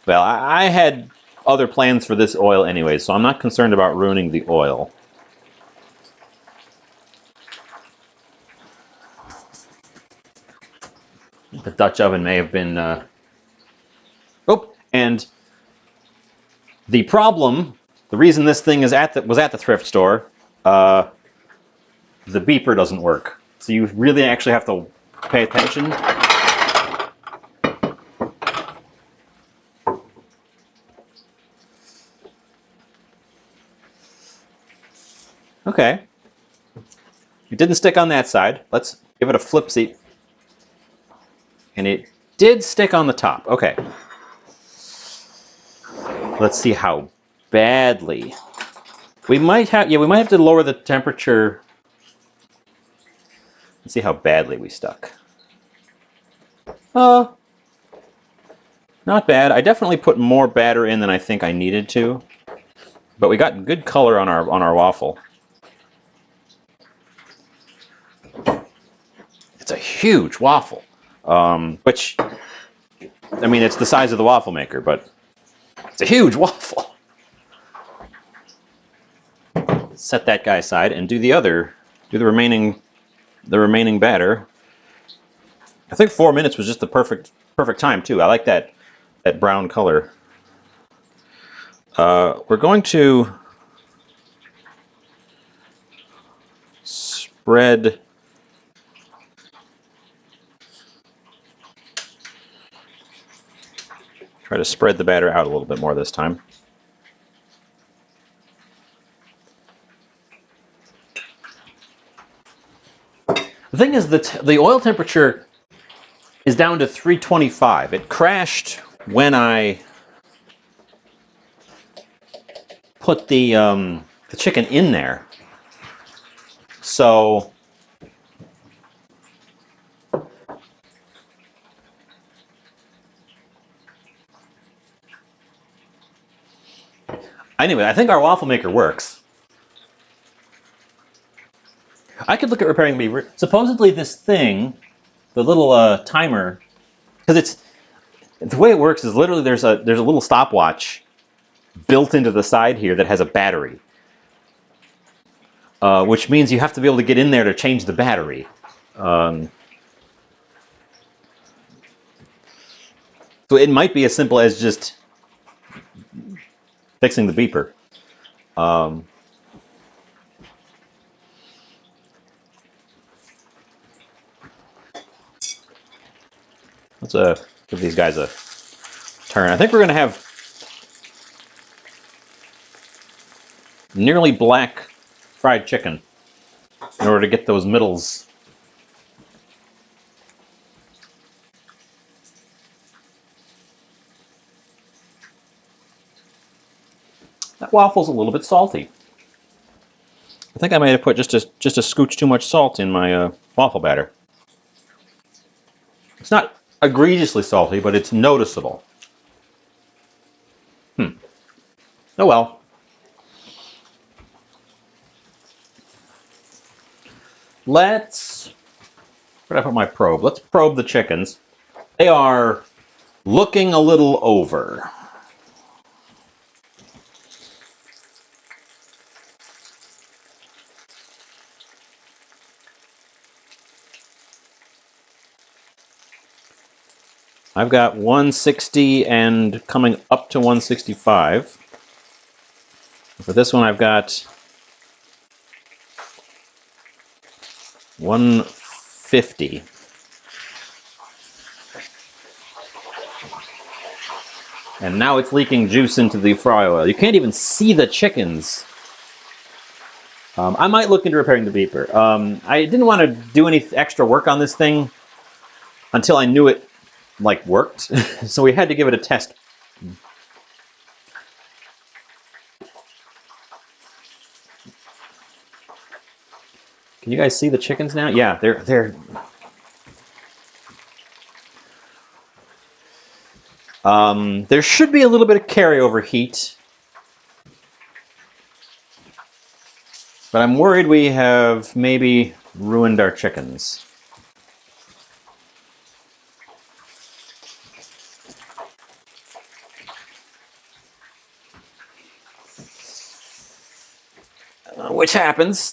Well, I had other plans for this oil anyway, so I'm not concerned about ruining the oil. The Dutch oven may have been... Oh, and the problem, the reason this thing was at the thrift store, the beeper doesn't work. So you really actually have to pay attention. Okay. It didn't stick on that side. Let's give it a flip-seat. And it did stick on the top. Okay. Let's see how badly. We might have to lower the temperature Let's see how badly we stuck. Uh, Not bad. I definitely put more batter in than I think I needed to, but we got good color on our waffle. It's a huge waffle, which, I mean, it's the size of the waffle maker, but it's a huge waffle. Set that guy aside and do the remaining batter. I think 4 minutes was just the perfect time too. I like that brown color. We're going to spread try to spread the batter out a little bit more this time. The thing is that the oil temperature is down to 325. It crashed when I put the chicken in there. So anyway, I think our waffle maker works. I could look at repairing the beaver. Supposedly this thing, the little timer, because the way it works is literally there's a little stopwatch built into the side here that has a battery, which means you have to be able to get in there to change the battery. So it might be as simple as just fixing the beeper. Let's give these guys a turn. I think we're going to have nearly black fried chicken in order to get those middles. That waffle's a little bit salty. I think I might have put just a scooch too much salt in my waffle batter. It's not egregiously salty, but it's noticeable. Oh well. Where did I put my probe? Let's probe the chickens. They are looking a little over. I've got 160 and coming up to 165. For this one, I've got 150. And now it's leaking juice into the fry oil. You can't even see the chickens. I might look into repairing the beeper. I didn't want to do any extra work on this thing until I knew it worked. So we had to give it a test. Can you guys see the chickens now? Yeah, they're there should be a little bit of carryover heat, but I'm worried we have maybe ruined our chickens. Which happens.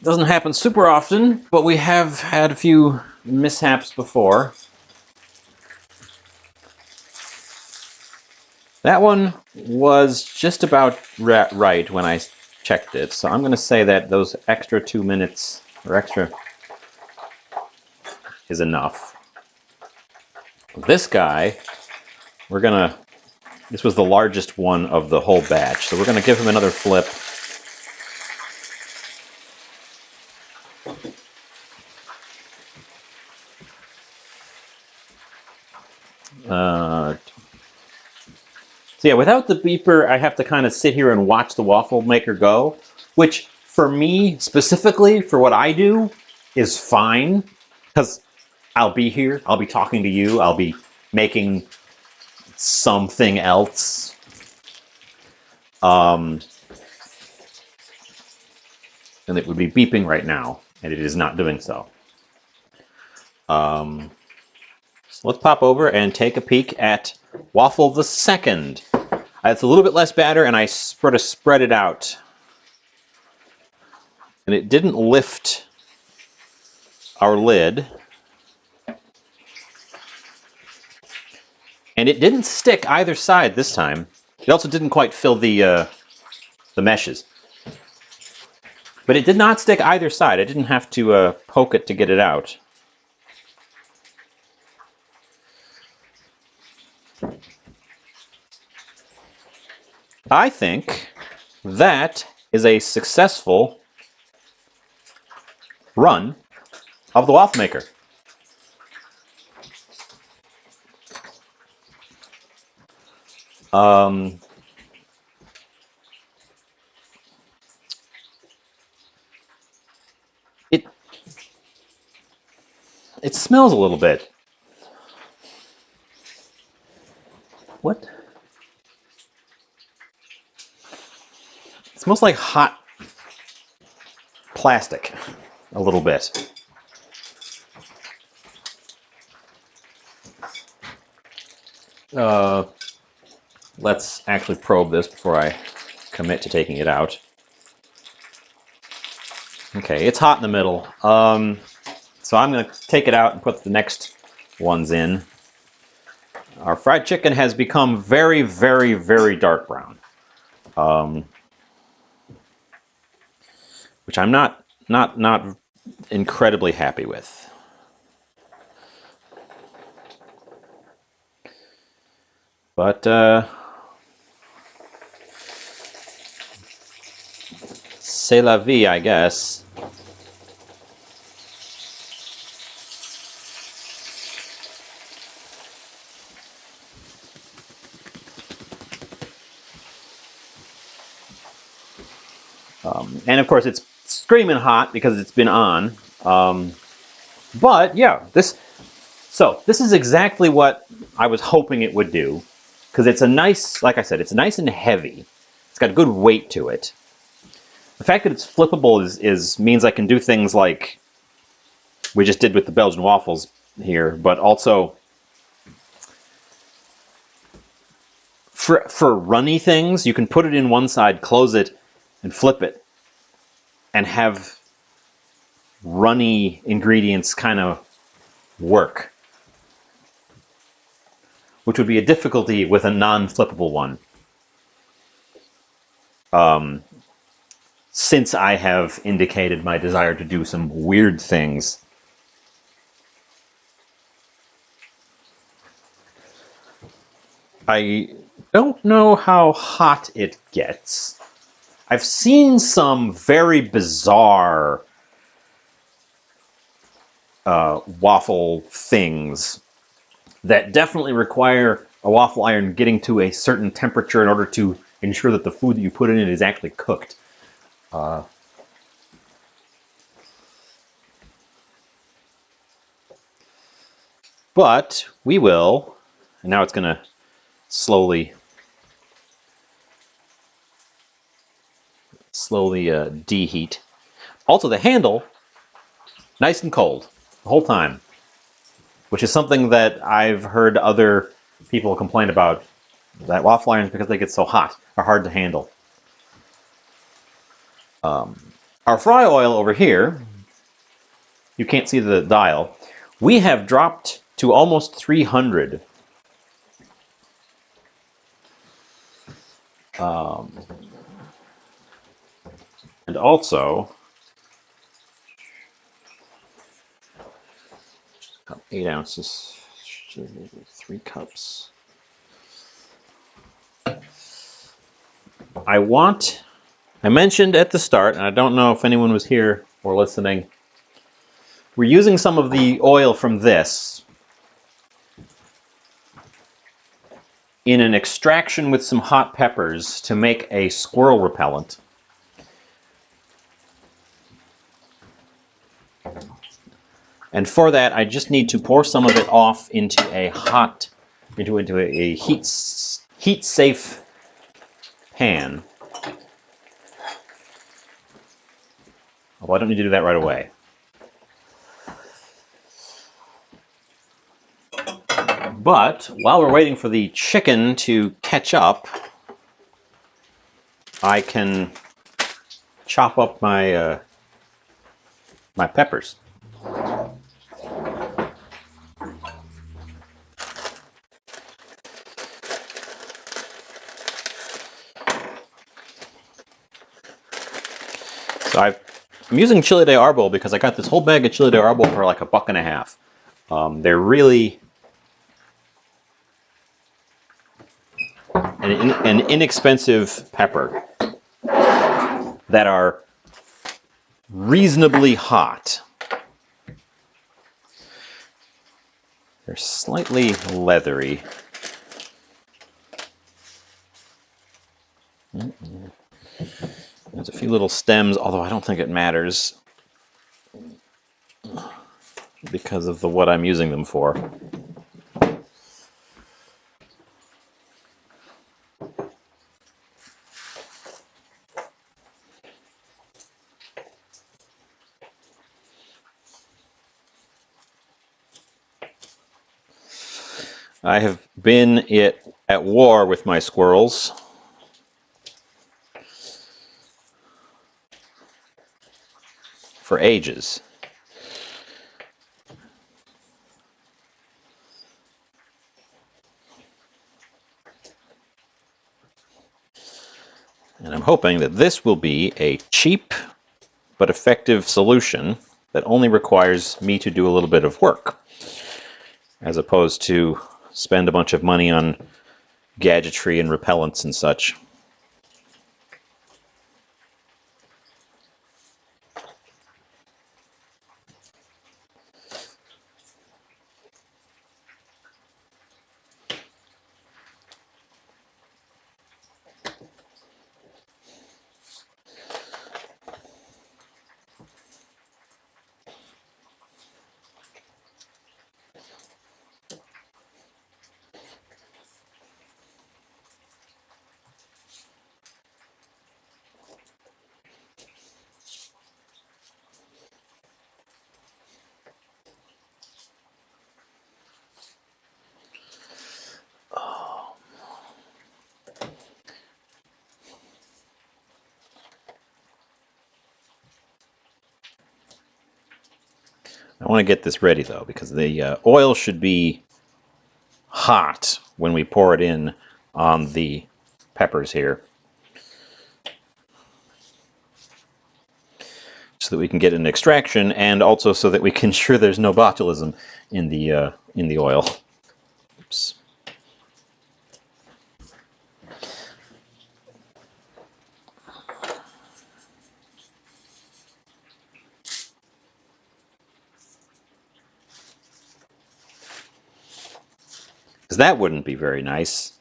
Doesn't happen super often, but we have had a few mishaps before. That one was just about right when I checked it, so I'm going to say that those extra 2 minutes or extra is enough. This guy, this was the largest one of the whole batch, so we're going to give him another flip. So yeah, without the beeper, I have to kind of sit here and watch the waffle maker go, which for me, specifically, for what I do, is fine. Because I'll be here, I'll be talking to you, I'll be making something else. And it would be beeping right now, and it is not doing so. So let's pop over and take a peek at Waffle the Second. It's a little bit less batter, and I sort of spread it out. And it didn't lift our lid. And it didn't stick either side this time. It also didn't quite fill the meshes. But it did not stick either side. I didn't have to poke it to get it out. I think that is a successful run of the waffle maker. It it smells a little bit. What? It smells like hot plastic a little bit. Let's actually probe this before I commit to taking it out. Okay, it's hot in the middle. So I'm going to take it out and put the next ones in. Our fried chicken has become very, very, very dark brown, which I'm not incredibly happy with. But c'est la vie, I guess. And of course, it's screaming hot because it's been on. But yeah, this is exactly what I was hoping it would do, because it's a nice, like I said, it's nice and heavy. It's got a good weight to it. The fact that it's flippable is means I can do things like we just did with the Belgian waffles here, but also for runny things, you can put it in one side, close it, and flip it, and have runny ingredients kind of work, which would be a difficulty with a non-flippable one. Since I have indicated my desire to do some weird things. I don't know how hot it gets. I've seen some very bizarre waffle things that definitely require a waffle iron getting to a certain temperature in order to ensure that the food that you put in it is actually cooked. But we will, and now it's going to slowly deheat. Also, the handle, nice and cold the whole time, which is something that I've heard other people complain about, that waffle irons, because they get so hot, are hard to handle. Our fry oil over here, you can't see the dial, we have dropped to almost 300. And also, 8 ounces, 3 cups. I mentioned at the start, and I don't know if anyone was here or listening, we're using some of the oil from this in an extraction with some hot peppers to make a squirrel repellent. And for that, I just need to pour some of it off into a heat-safe pan. Although I don't need to do that right away. But while we're waiting for the chicken to catch up, I can chop up my my peppers. So I'm using chile de arbol because I got this whole bag of chile de arbol for like $1.50. They're really an inexpensive pepper that are reasonably hot. They're slightly leathery. There's a few little stems, although I don't think it matters because of what I'm using them for. I have been at war with my squirrels. For ages. And I'm hoping that this will be a cheap but effective solution that only requires me to do a little bit of work, as opposed to spend a bunch of money on gadgetry and repellents and such. I want to get this ready though, because the oil should be hot when we pour it in on the peppers here, so that we can get an extraction, and also so that we can ensure there's no botulism in the oil. Oops. Because that wouldn't be very nice.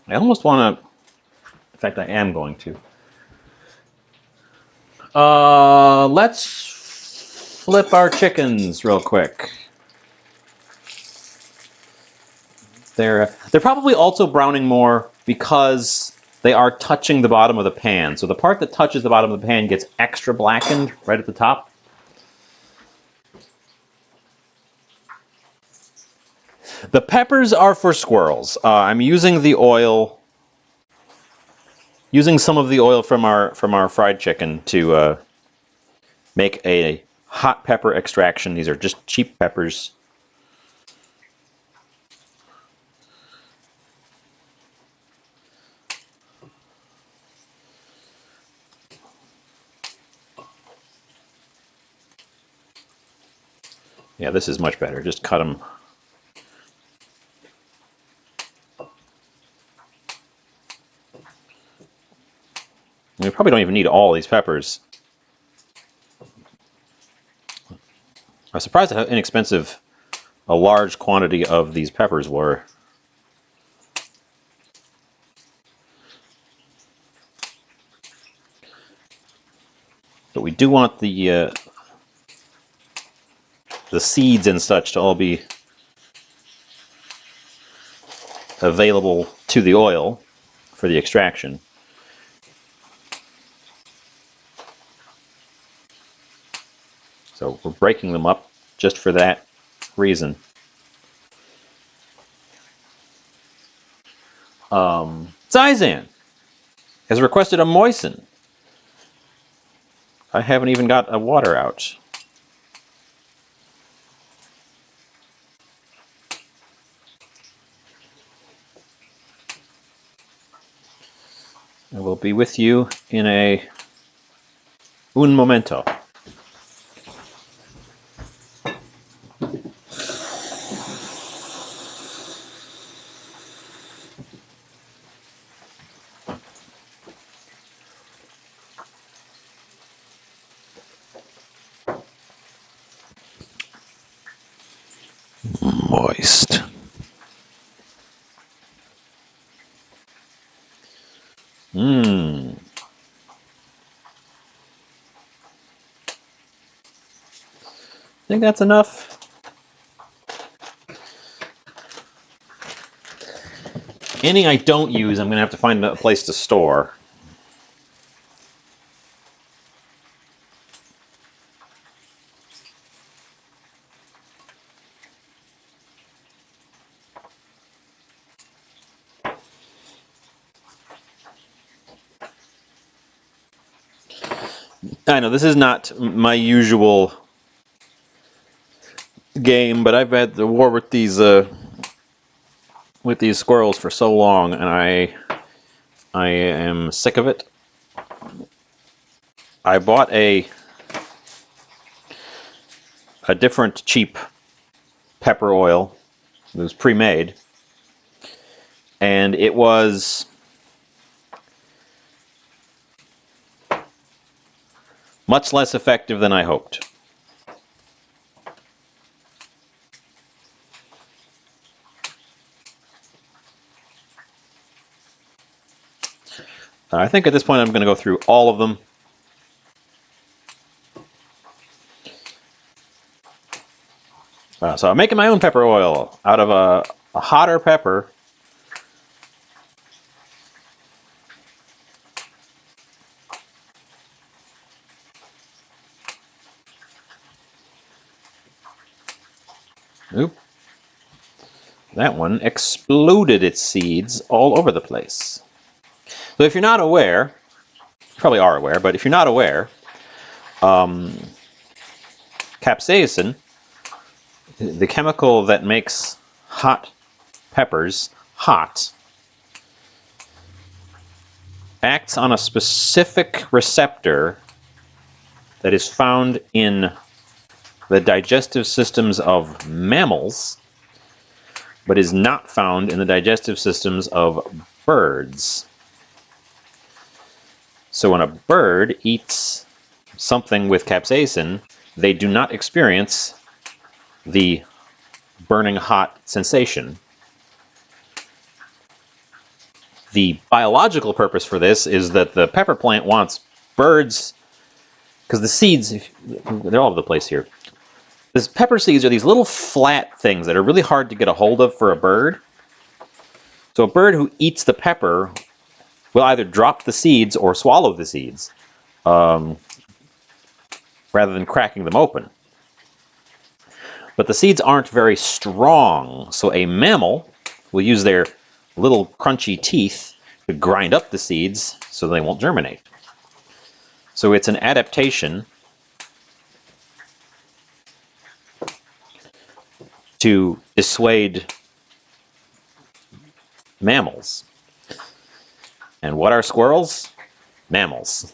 I almost want to, in fact I am going to. Let's flip our chickens real quick. They're probably also browning more because they are touching the bottom of the pan. So the part that touches the bottom of the pan gets extra blackened right at the top. The peppers are for squirrels. I'm using the oil, using some of the oil from our fried chicken to make a hot pepper extraction. These are just cheap peppers. Yeah, this is much better. Just cut them. We probably don't even need all these peppers. was surprised at how inexpensive a large quantity of these peppers were. But we do want the seeds and such to all be available to the oil for the extraction. So we're breaking them up just for that reason. Zizan has requested a moisten. I haven't even got a water out. I will be with you in un momento. Moist. I think that's enough. Anything I don't use, I'm going to have to find a place to store. I know this is not my usual game, but I've had the war with these squirrels for so long, and I am sick of it. I bought a different cheap pepper oil. It was pre-made, and it was much less effective than I hoped. I think at this point I'm going to go through all of them. So I'm making my own pepper oil out of a hotter pepper. Oop. That one exploded its seeds all over the place. So if you're not aware, you probably are aware, but if you're not aware, capsaicin, the chemical that makes hot peppers hot, acts on a specific receptor that is found in the digestive systems of mammals, but is not found in the digestive systems of birds. So when a bird eats something with capsaicin, they do not experience the burning hot sensation. The biological purpose for this is that the pepper plant wants birds, because the seeds, they're all over the place here. These pepper seeds are these little flat things that are really hard to get a hold of for a bird. So a bird who eats the pepper will either drop the seeds or swallow the seeds, rather than cracking them open. But the seeds aren't very strong, so a mammal will use their little crunchy teeth to grind up the seeds so they won't germinate. So it's an adaptation to dissuade mammals. And what are squirrels? Mammals.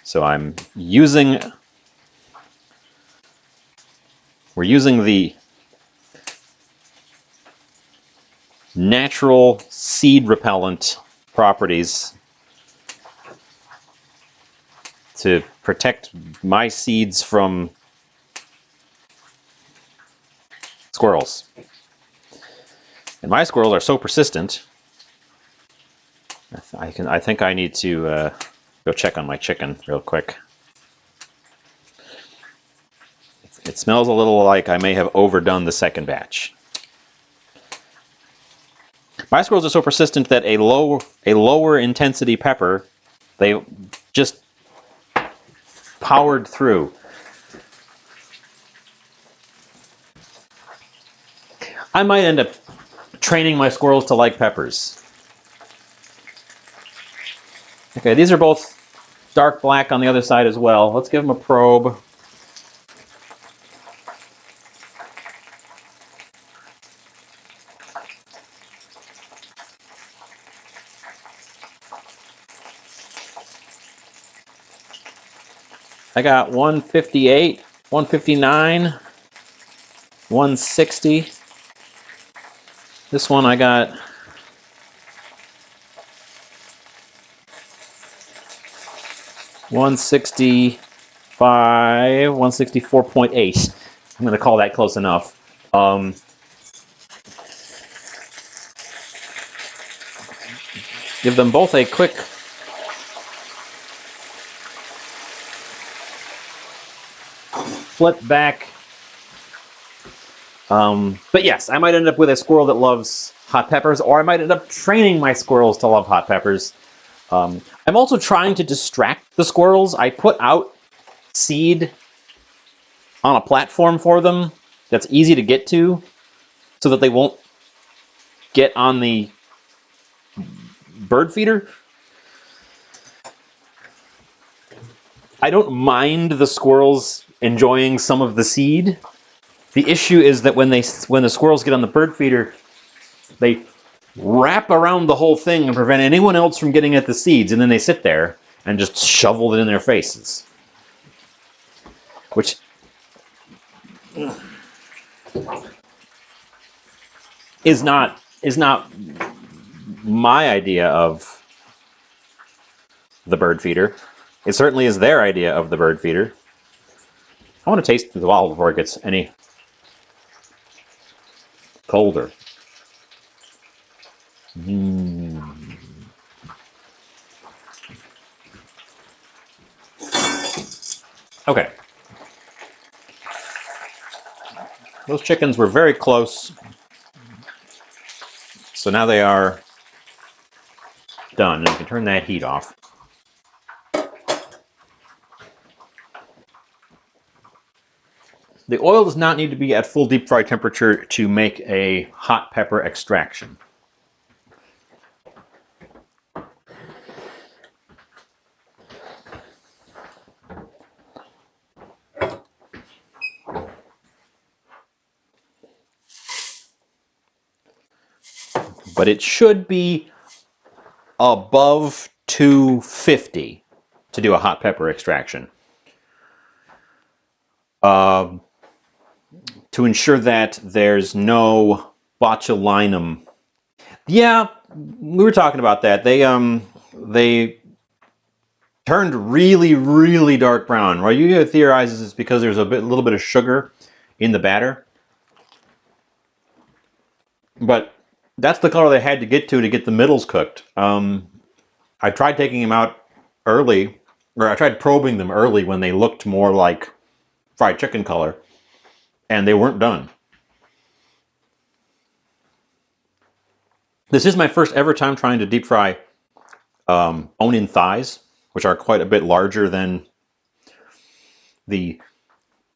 So we're using the natural seed repellent properties to protect my seeds from squirrels. And my squirrels are so persistent. I think I need to go check on my chicken real quick. It smells a little like I may have overdone the second batch. My squirrels are so persistent that a lower intensity pepper, they just powered through. I might end up training my squirrels to like peppers. Okay, these are both dark black on the other side as well. Let's give them a probe. I got 158, 159, 160. This one I got 165, 164.8. I'm going to call that close enough. Give them both a quick flip back. But yes, I might end up with a squirrel that loves hot peppers, or I might end up training my squirrels to love hot peppers. I'm also trying to distract the squirrels. I put out seed on a platform for them that's easy to get to so that they won't get on the bird feeder. I don't mind the squirrels enjoying some of the seed. The issue is that when the squirrels get on the bird feeder, they wrap around the whole thing and prevent anyone else from getting at the seeds, and then they sit there and just shovel it in their faces. Which is not my idea of the bird feeder. It certainly is their idea of the bird feeder. I want to taste the waffle before it gets any colder. Okay. Those chickens were very close. So now they are done. And you can turn that heat off. The oil does not need to be at full deep fry temperature to make a hot pepper extraction. But it should be above 250 to do a hot pepper extraction. To ensure that there's no botulinum. Yeah, we were talking about that. They turned really, really dark brown. What you theorize is it's because there's a little bit of sugar in the batter. But that's the color they had to get the middles cooked. I tried taking them out early, or I tried probing them early when they looked more like fried chicken color, and they weren't done. This is my first ever time trying to deep fry bone-in thighs, which are quite a bit larger than the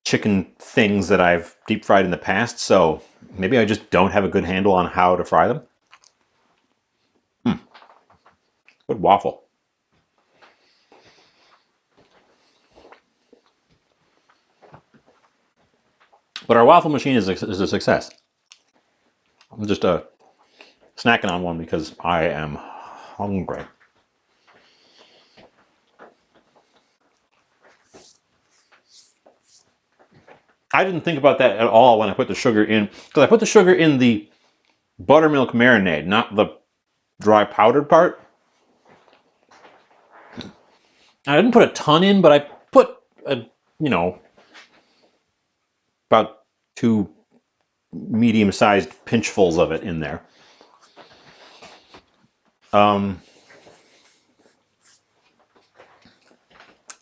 chicken things that I've deep fried in the past, so maybe I just don't have a good handle on how to fry them. Good waffle. But our waffle machine is a success. I'm just snacking on one because I am hungry. I didn't think about that at all when I put the sugar in, because I put the sugar in the buttermilk marinade, not the dry powdered part. I didn't put a ton in, but I put you know, about 2 medium-sized pinchfuls of it in there. I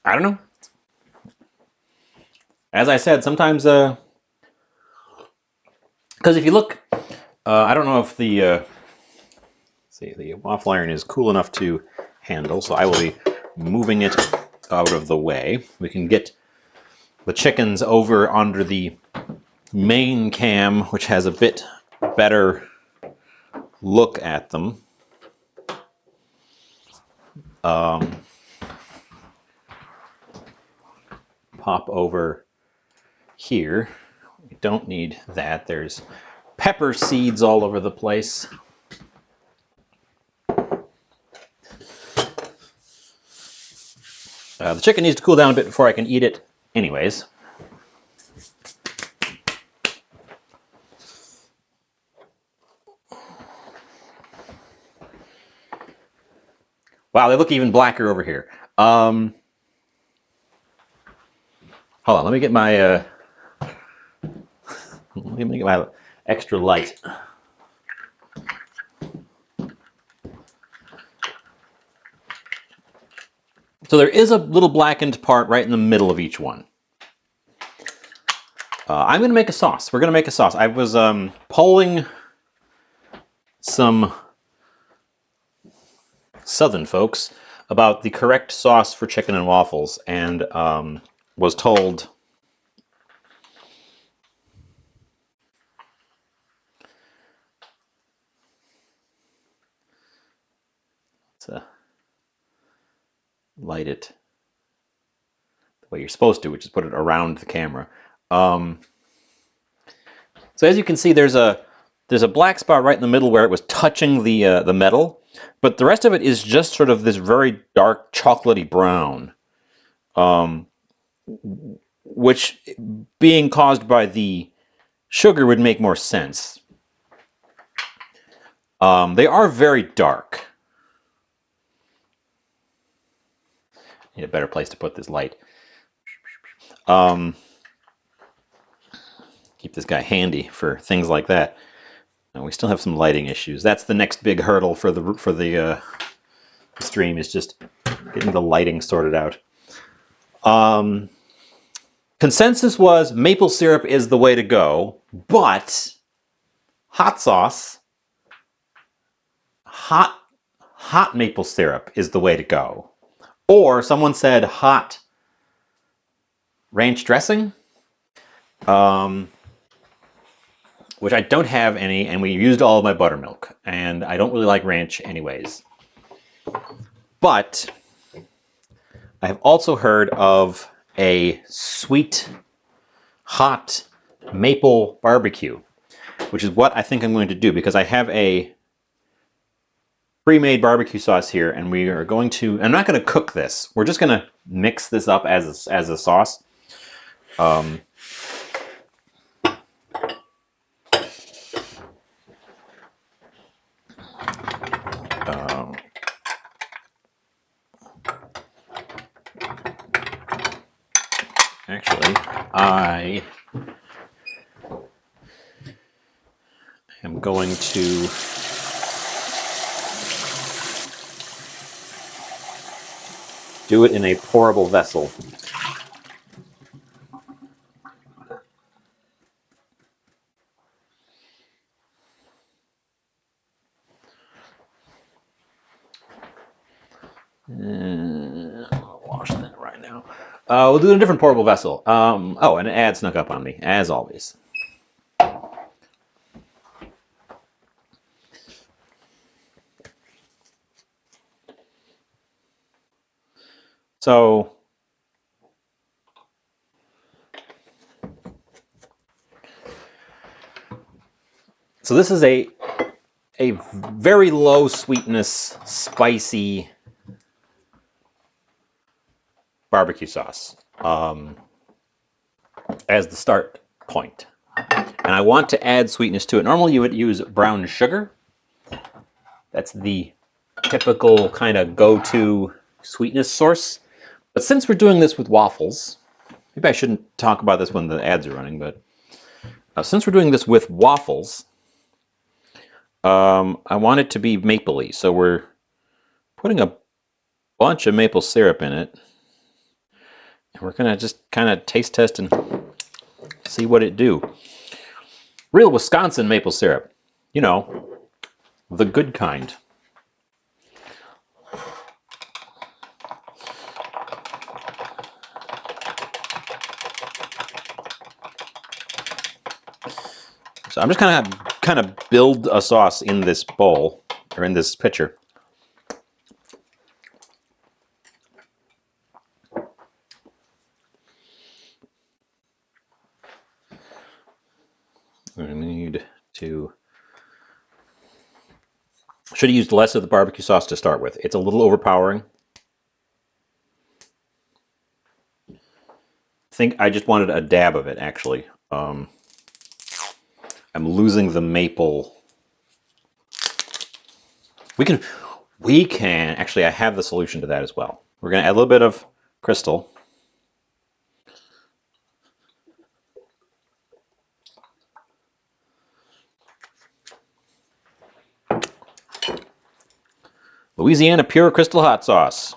don't know. As I said, sometimes because if you look, I don't know if the see, the waffle iron is cool enough to handle, so I will be moving it out of the way. We can get the chickens over under the main cam, which has a bit better look at them. Pop over here. We don't need that. There's pepper seeds all over the place. The chicken needs to cool down a bit before I can eat it anyways. Wow, they look even blacker over here. Hold on, let me get my extra light. So there is a little blackened part right in the middle of each one. I'm going to make a sauce. We're going to make a sauce. I was polling some southern folks about the correct sauce for chicken and waffles, and was told to light it the way you're supposed to, which is put it around the camera. So as you can see, there's a black spot right in the middle where it was touching the metal, but the rest of it is just sort of this very dark chocolatey brown, which being caused by the sugar would make more sense. They are very dark. Need a better place to put this light. Keep this guy handy for things like that. And we still have some lighting issues. That's the next big hurdle for the stream, is just getting the lighting sorted out. Consensus was maple syrup is the way to go, but hot sauce, hot maple syrup is the way to go. Or someone said hot ranch dressing, which I don't have any, and we used all of my buttermilk, and I don't really like ranch anyways. But I have also heard of a sweet, hot maple barbecue, which is what I think I'm going to do, because I have a pre-made barbecue sauce here, and we are going to, I'm not going to cook this. We're just going to mix this up as a sauce. Actually, I am going to do it in a pourable vessel. I'll wash that right now. We'll do it in a different pourable vessel. Oh, and an ad snuck up on me, as always. So this is a very low sweetness, spicy barbecue sauce as the start point. And I want to add sweetness to it. Normally you would use brown sugar. That's the typical kind of go-to sweetness source. But since we're doing this with waffles, maybe I shouldn't talk about this when the ads are running, but since we're doing this with waffles, I want it to be mapley. So we're putting a bunch of maple syrup in it. And we're going to just kind of taste test and see what it do. Real Wisconsin maple syrup. You know, the good kind. So I'm just kind of build a sauce in this bowl or in this pitcher. We need to. Should have used less of the barbecue sauce to start with. It's a little overpowering. I think I just wanted a dab of it, actually. I'm losing the maple. We can, actually, I have the solution to that as well. We're going to add a little bit of crystal. Louisiana Pure Crystal Hot Sauce.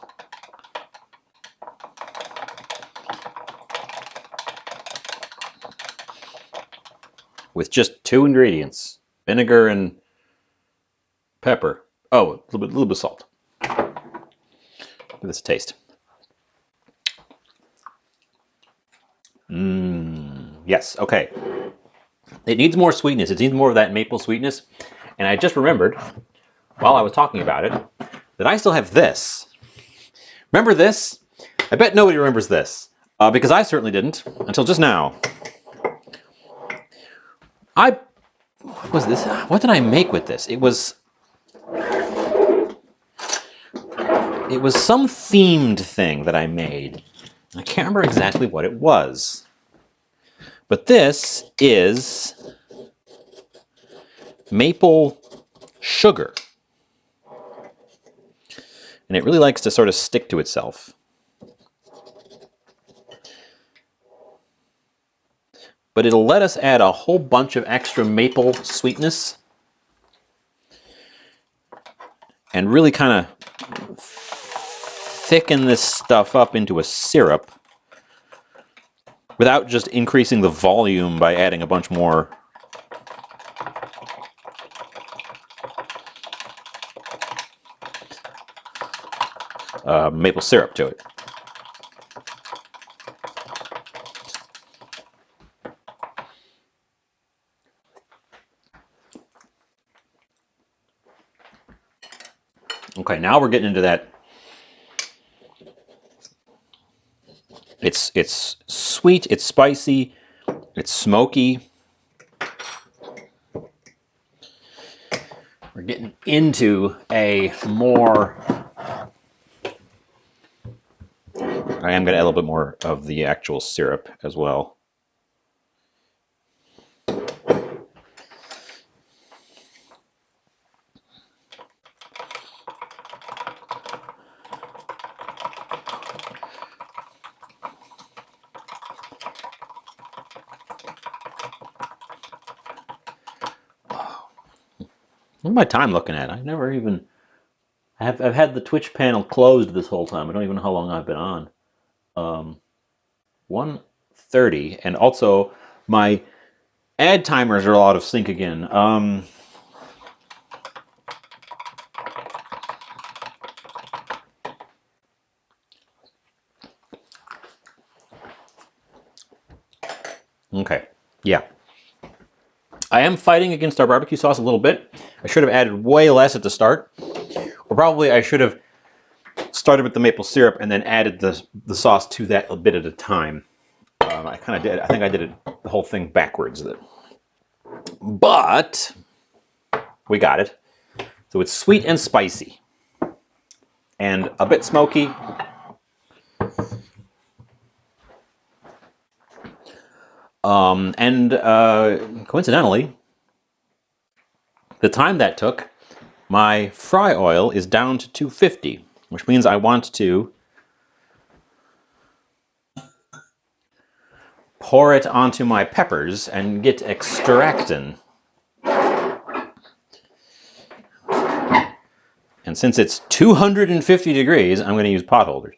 With just 2 ingredients, vinegar and pepper. Oh, a little bit of salt. Give this a taste. Yes, okay. It needs more sweetness. It needs more of that maple sweetness. And I just remembered, while I was talking about it, that I still have this. Remember this? I bet nobody remembers this, because I certainly didn't until just now. What was this? What did I make with this? It was some themed thing that I made. I can't remember exactly what it was. But this is maple sugar. And it really likes to sort of stick to itself. But it'll let us add a whole bunch of extra maple sweetness and really kind of thicken this stuff up into a syrup without just increasing the volume by adding a bunch more maple syrup to it. Okay, now we're getting into that. It's sweet, it's spicy, it's smoky. We're getting into a more. I am going to add a little bit more of the actual syrup as well. What's my time looking at? I've never even. I've had the Twitch panel closed this whole time. I don't even know how long I've been on. 1:30, and also my ad timers are all out of sync again. Okay, yeah. I am fighting against our barbecue sauce a little bit. I should have added way less at the start. Or probably I should have started with the maple syrup and then added the sauce to that a bit at a time. I kind of did. I think I did the whole thing backwards. But we got it. So it's sweet and spicy. And a bit smoky. Coincidentally, the time that took, my fry oil is down to 250, which means I want to pour it onto my peppers and get extractin'. And since it's 250 degrees, I'm going to use pot holders.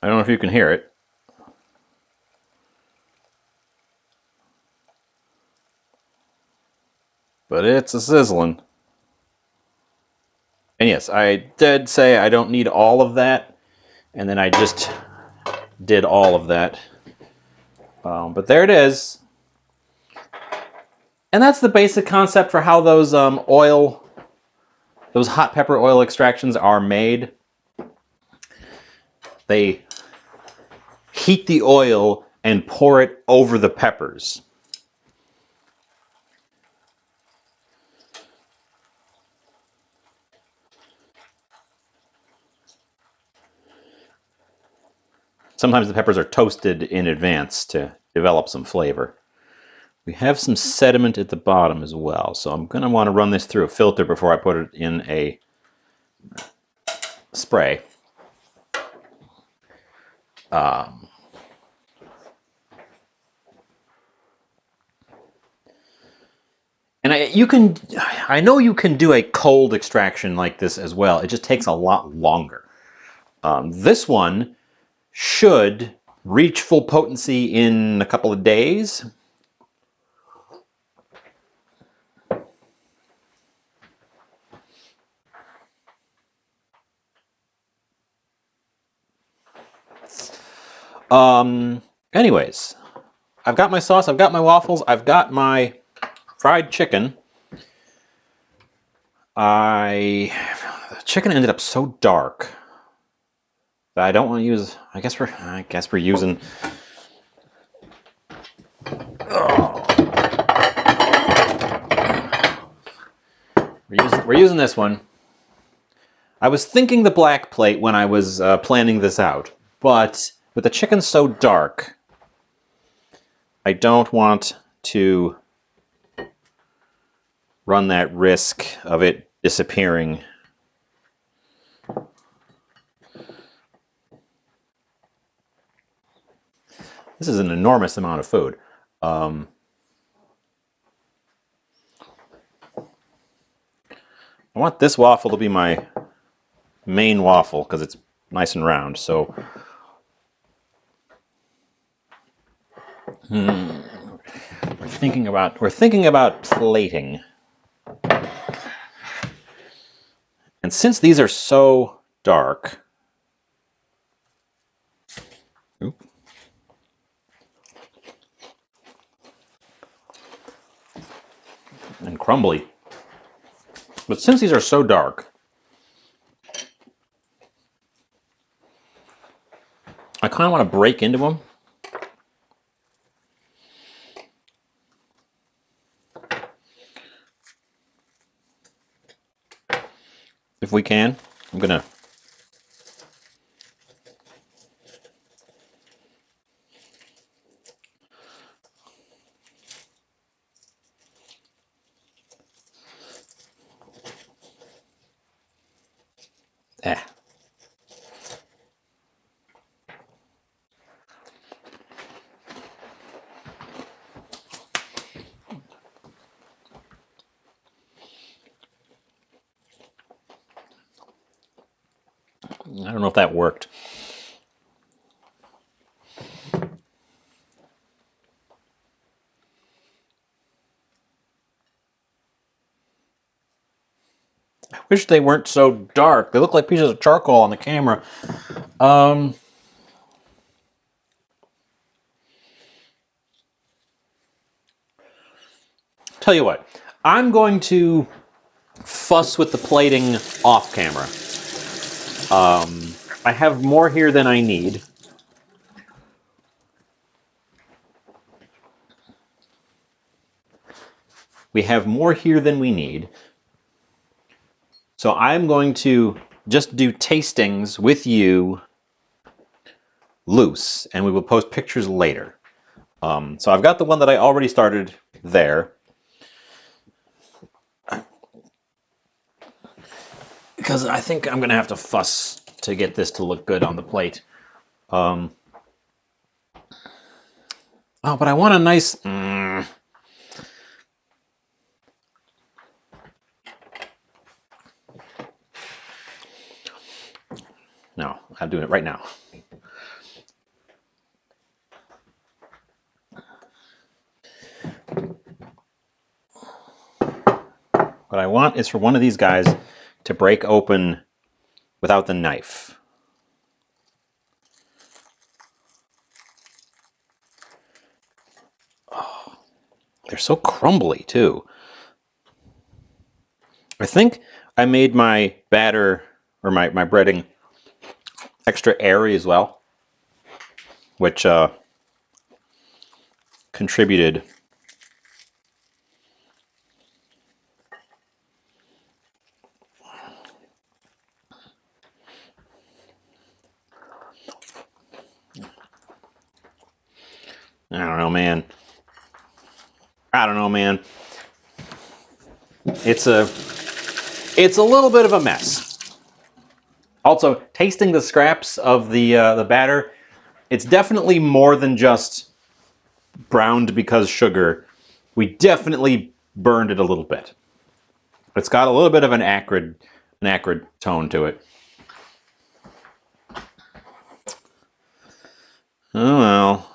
I don't know if you can hear it. But it's a sizzling. And yes, I did say I don't need all of that. And then I just did all of that. But there it is. And that's the basic concept for how those those hot pepper oil extractions are made. They heat the oil and pour it over the peppers. Sometimes the peppers are toasted in advance to develop some flavor. We have some sediment at the bottom as well, so I'm going to want to run this through a filter before I put it in a spray. And I know you can do a cold extraction like this as well. It just takes a lot longer. This one should reach full potency in a couple of days. Anyways, I've got my sauce, I've got my waffles, I've got my fried chicken. The chicken ended up so dark that I don't want to use. I guess we're using. We're using this one. I was thinking the black plate when I was planning this out, but with the chicken so dark, I don't want to run that risk of it disappearing. This is an enormous amount of food. I want this waffle to be my main waffle because it's nice and round. So we're thinking about plating. And since these are so dark, and crumbly, but since these are so dark, I kind of want to break into them. If we can, I'm gonna. Eh. I don't know if that worked. I wish they weren't so dark. They look like pieces of charcoal on the camera. Tell you what, I'm going to fuss with the plating off camera. I have more here than I need. We have more here than we need. So I'm going to just do tastings with you loose, and we will post pictures later. So I've got the one that I already started there. Because I think I'm going to have to fuss to get this to look good on the plate. Oh, but I want a nice... No, I'm doing it right now. What I want is for one of these guys to break open without the knife. Oh, they're so crumbly, too. I think I made my batter, or my breading, extra airy as well, which contributed. I don't know, man. I don't know, man. It's a little bit of a mess. Also, tasting the scraps of the batter, it's definitely more than just browned because sugar. We definitely burned it a little bit. It's got a little bit of an acrid tone to it. Oh well.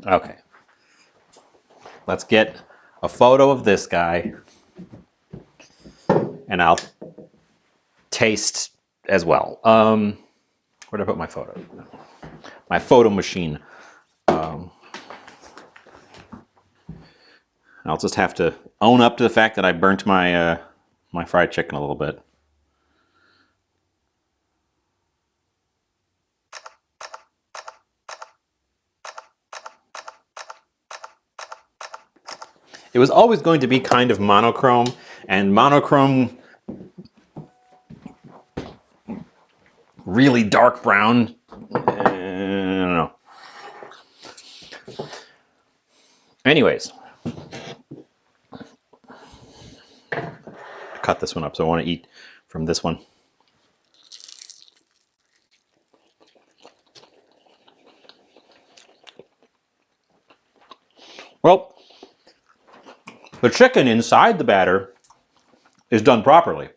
Okay. Let's get a photo of this guy, and I'll taste as well. Where'd I put my photo? My photo machine. I'll just have to own up to the fact that I burnt my my fried chicken a little bit. It was always going to be kind of monochrome, and monochrome, really dark brown, I don't know. Anyways, cut this one up, so I want to eat from this one. Well, the chicken inside the batter is done properly.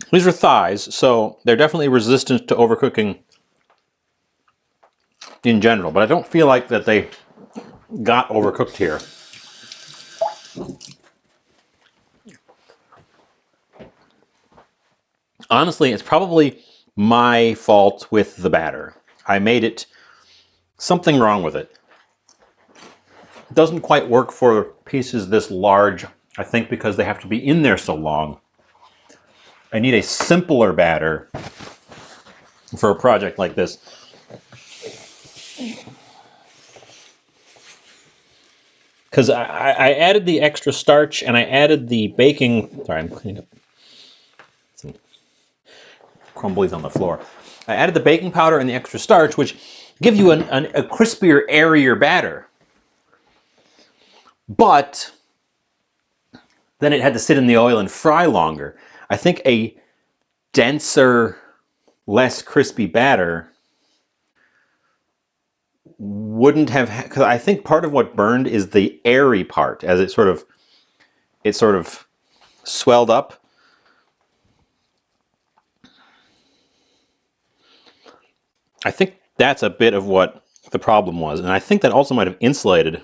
These are thighs, so they're definitely resistant to overcooking in general, but I don't feel like that they got overcooked here. Honestly, it's probably my fault with the batter. I made it something wrong with it. It doesn't quite work for pieces this large, I think because they have to be in there so long. I need a simpler batter for a project like this. Because I added the extra starch and I added the baking. Sorry, I'm cleaning up some crumblies on the floor. I added the baking powder and the extra starch, which give you a crispier, airier batter. But then it had to sit in the oil and fry longer. I think a denser, less crispy batter wouldn't have, because I think part of what burned is the airy part, as it sort of swelled up. I think that's a bit of what the problem was, and I think that also might have insulated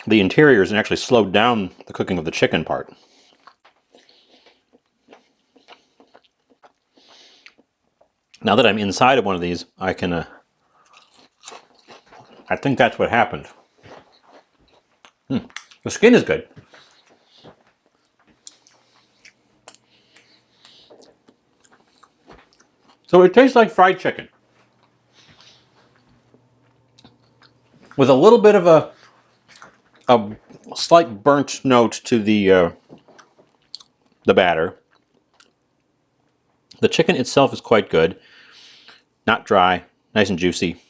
the interiors and actually slowed down the cooking of the chicken part. Now that I'm inside of one of these, I can, I think that's what happened. The skin is good. So it tastes like fried chicken. With a little bit of a slight burnt note to the batter. The chicken itself is quite good. Not dry, nice and juicy.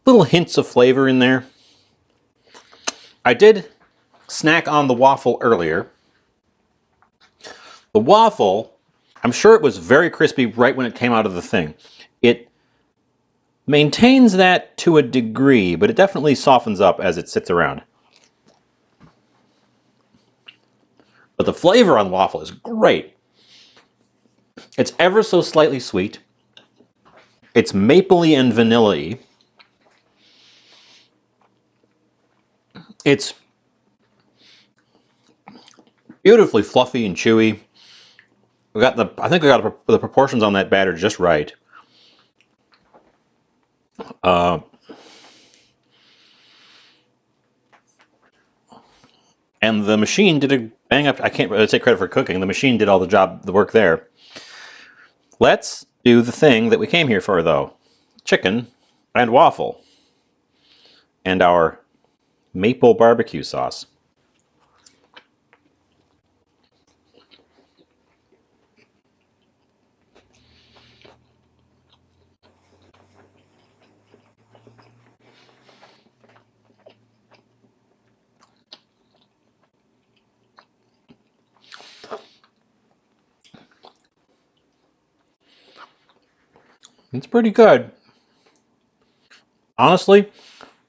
Little hints of flavor in there. I did snack on the waffle earlier. The waffle, I'm sure it was very crispy right when it came out of the thing. It maintains that to a degree, but it definitely softens up as it sits around. But the flavor on waffle is great. It's ever so slightly sweet. It's mapley and vanilla-y. It's beautifully fluffy and chewy. I think we got the proportions on that batter just right. Uh, and the machine did a bang up. I can't really take credit for cooking. The machine did all the work there. Let's do the thing that we came here for, though. Chicken and waffle. And our maple barbecue sauce. It's pretty good. Honestly,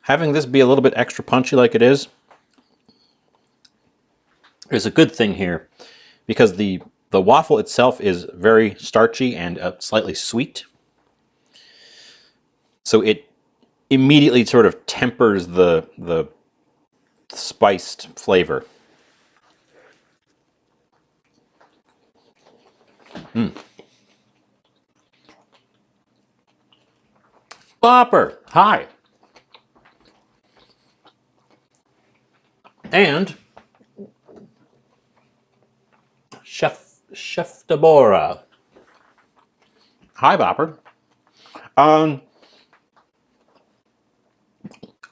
having this be a little bit extra punchy like it is a good thing here, because the waffle itself is very starchy and slightly sweet. So it immediately sort of tempers the spiced flavor. Bopper, hi. And Chef Deborah. Hi, Bopper. Um,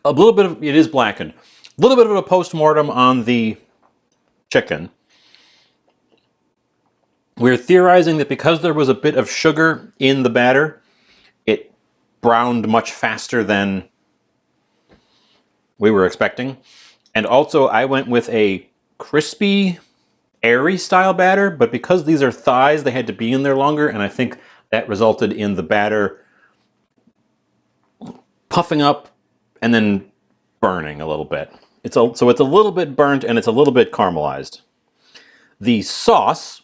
a little bit of, it is blackened. A little bit of a post-mortem on the chicken. We're theorizing that because there was a bit of sugar in the batter, it browned much faster than we were expecting. And also, I went with a crispy, airy style batter, but because these are thighs, they had to be in there longer, and I think that resulted in the batter puffing up and then burning a little bit. So it's a little bit burnt and it's a little bit caramelized. The sauce,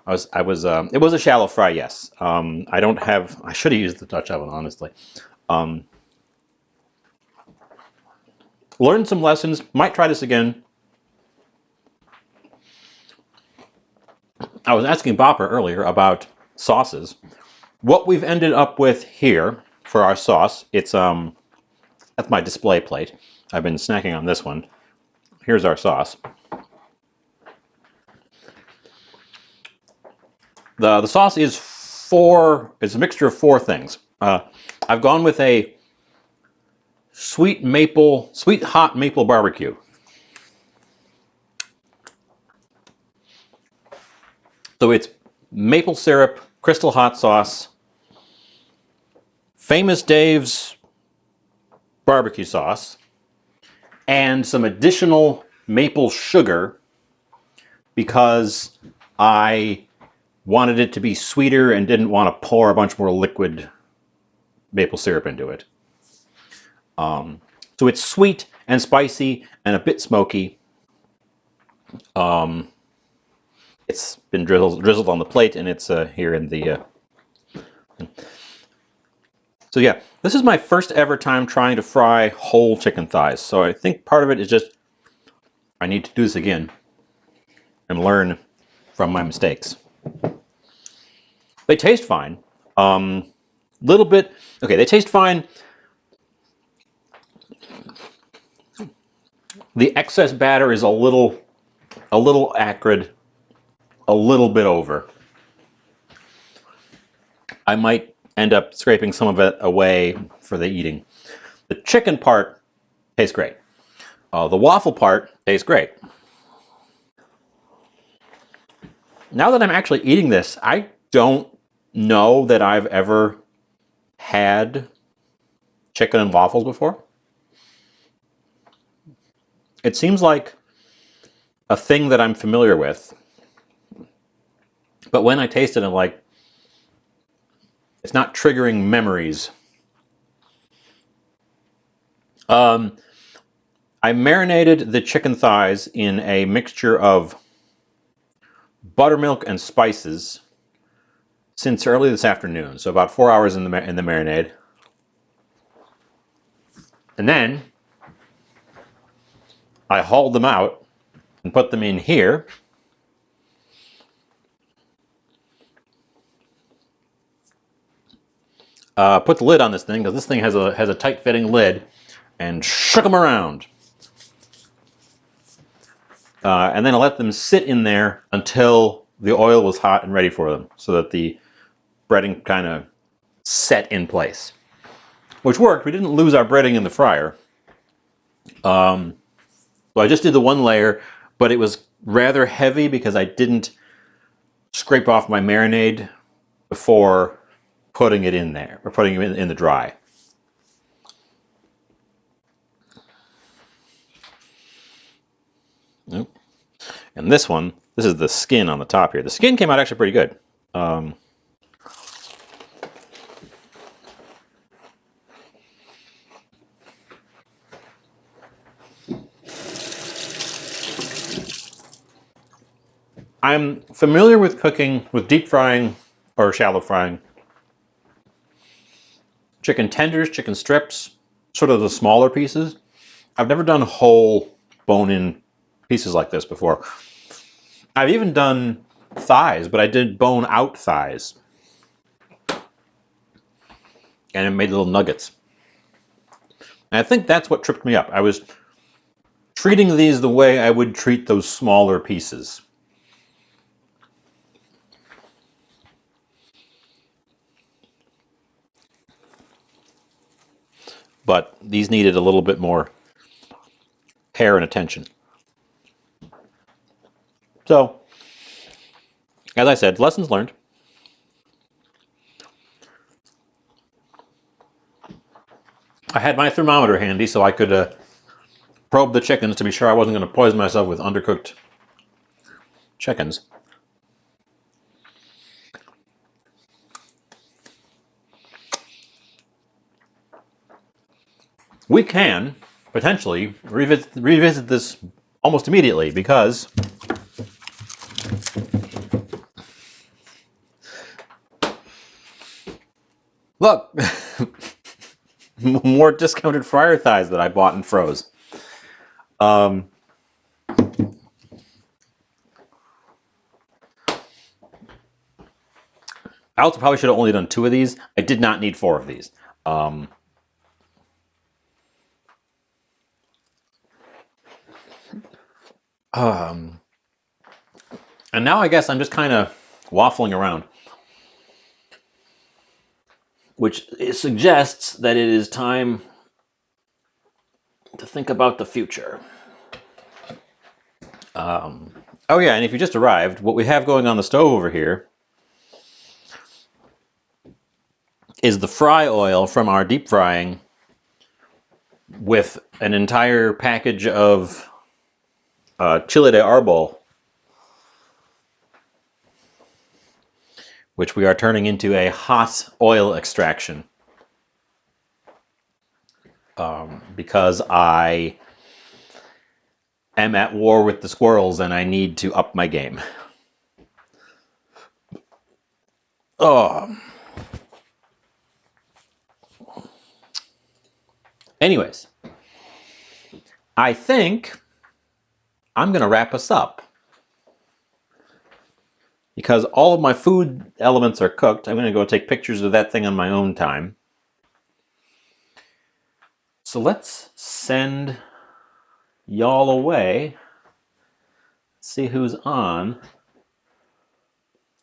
it was a shallow fry, yes. I should have used the Dutch oven, honestly. Um, Learned some lessons, might try this again. I was asking Bopper earlier about sauces. What we've ended up with here for our sauce, that's my display plate. I've been snacking on this one. Here's our sauce. The sauce is it's a mixture of four things. I've gone with a sweet hot maple barbecue. So it's maple syrup, crystal hot sauce, Famous Dave's barbecue sauce, and some additional maple sugar because I wanted it to be sweeter and didn't want to pour a bunch more liquid maple syrup into it. So it's sweet and spicy and a bit smoky. It's been drizzled on the plate, and it's here in the. So yeah, this is my first ever time trying to fry whole chicken thighs. So I think part of it is just I need to do this again and learn from my mistakes. They taste fine. Little bit. Okay, they taste fine. The excess batter is a little acrid, a little bit over. I might end up scraping some of it away for the eating. The chicken part tastes great. The waffle part tastes great. Now that I'm actually eating this, I don't know that I've ever had chicken and waffles before. It seems like a thing that I'm familiar with, but when I taste it, I'm like, it's not triggering memories. I marinated the chicken thighs in a mixture of buttermilk and spices since early this afternoon, so about 4 hours in the marinade. And then I hauled them out and put them in here. Put the lid on this thing because this thing has a tight-fitting lid, and shook them around. And then I let them sit in there until the oil was hot and ready for them, so that the breading kind of set in place, which worked. We didn't lose our breading in the fryer. So I just did the one layer, but it was rather heavy because I didn't scrape off my marinade before putting it in there, or putting it in the dry. Nope. And this one, this is the skin on the top here. The skin came out actually pretty good. I'm familiar with cooking, with deep frying or shallow frying chicken tenders, chicken strips, sort of the smaller pieces. I've never done whole bone-in pieces like this before. I've even done thighs, but I did bone-out thighs. And it made little nuggets. And I think that's what tripped me up. I was treating these the way I would treat those smaller pieces. But these needed a little bit more care and attention. So, as I said, lessons learned. I had my thermometer handy so I could probe the chickens to be sure I wasn't going to poison myself with undercooked chickens. We can potentially revisit this almost immediately because look, more discounted fryer thighs that I bought and froze. I also probably should have only done 2 of these. I did not need 4 of these. And now I guess I'm just kind of waffling around, which suggests that it is time to think about the future. Oh yeah, and if you just arrived, what we have going on the stove over here is the fry oil from our deep frying with an entire package of chile de arbol, which we are turning into a hot oil extraction because I am at war with the squirrels and I need to up my game. Oh. Anyways, I think I'm going to wrap us up. because all of my food elements are cooked, I'm going to go take pictures of that thing on my own time. So let's send y'all away. See who's on.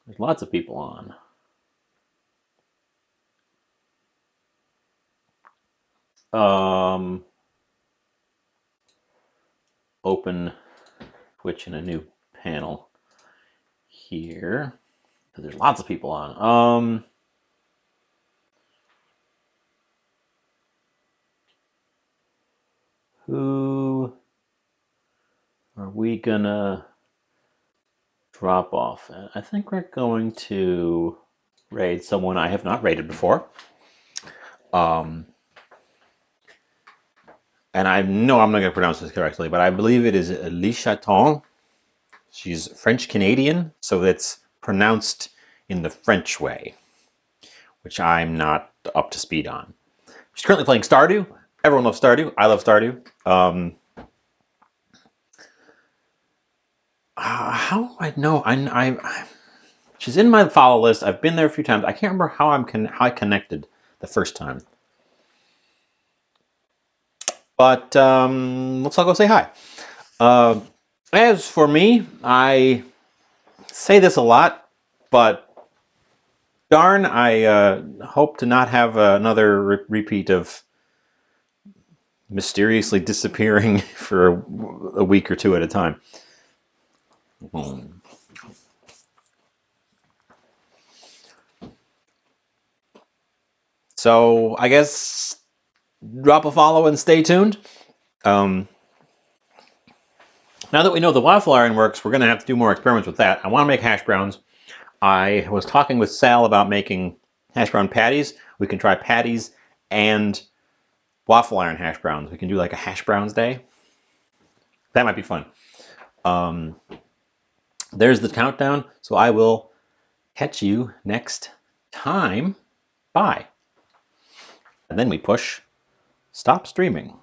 There's lots of people on. Open Twitch in a new panel here. There's lots of people on. Who are we gonna drop off? I think we're going to raid someone I have not raided before. And I know I'm not going to pronounce this correctly, but I believe it is Le Chaton. She's French Canadian, so it's pronounced in the French way, which I'm not up to speed on. She's currently playing Stardew. Everyone loves Stardew. I love Stardew. How do I know? She's in my follow list. I've been there a few times. I can't remember how I connected the first time. But let's all go say hi. As for me, I say this a lot, but darn, I hope to not have another repeat of mysteriously disappearing for a week or two at a time. So I guess drop a follow and stay tuned. Now that we know the waffle iron works, we're going to have to do more experiments with that. I want to make hash browns. I was talking with Sal about making hash brown patties. We can try patties and waffle iron hash browns. We can do like a hash browns day. That might be fun. There's the countdown. So I will catch you next time. Bye. And then we push stop streaming.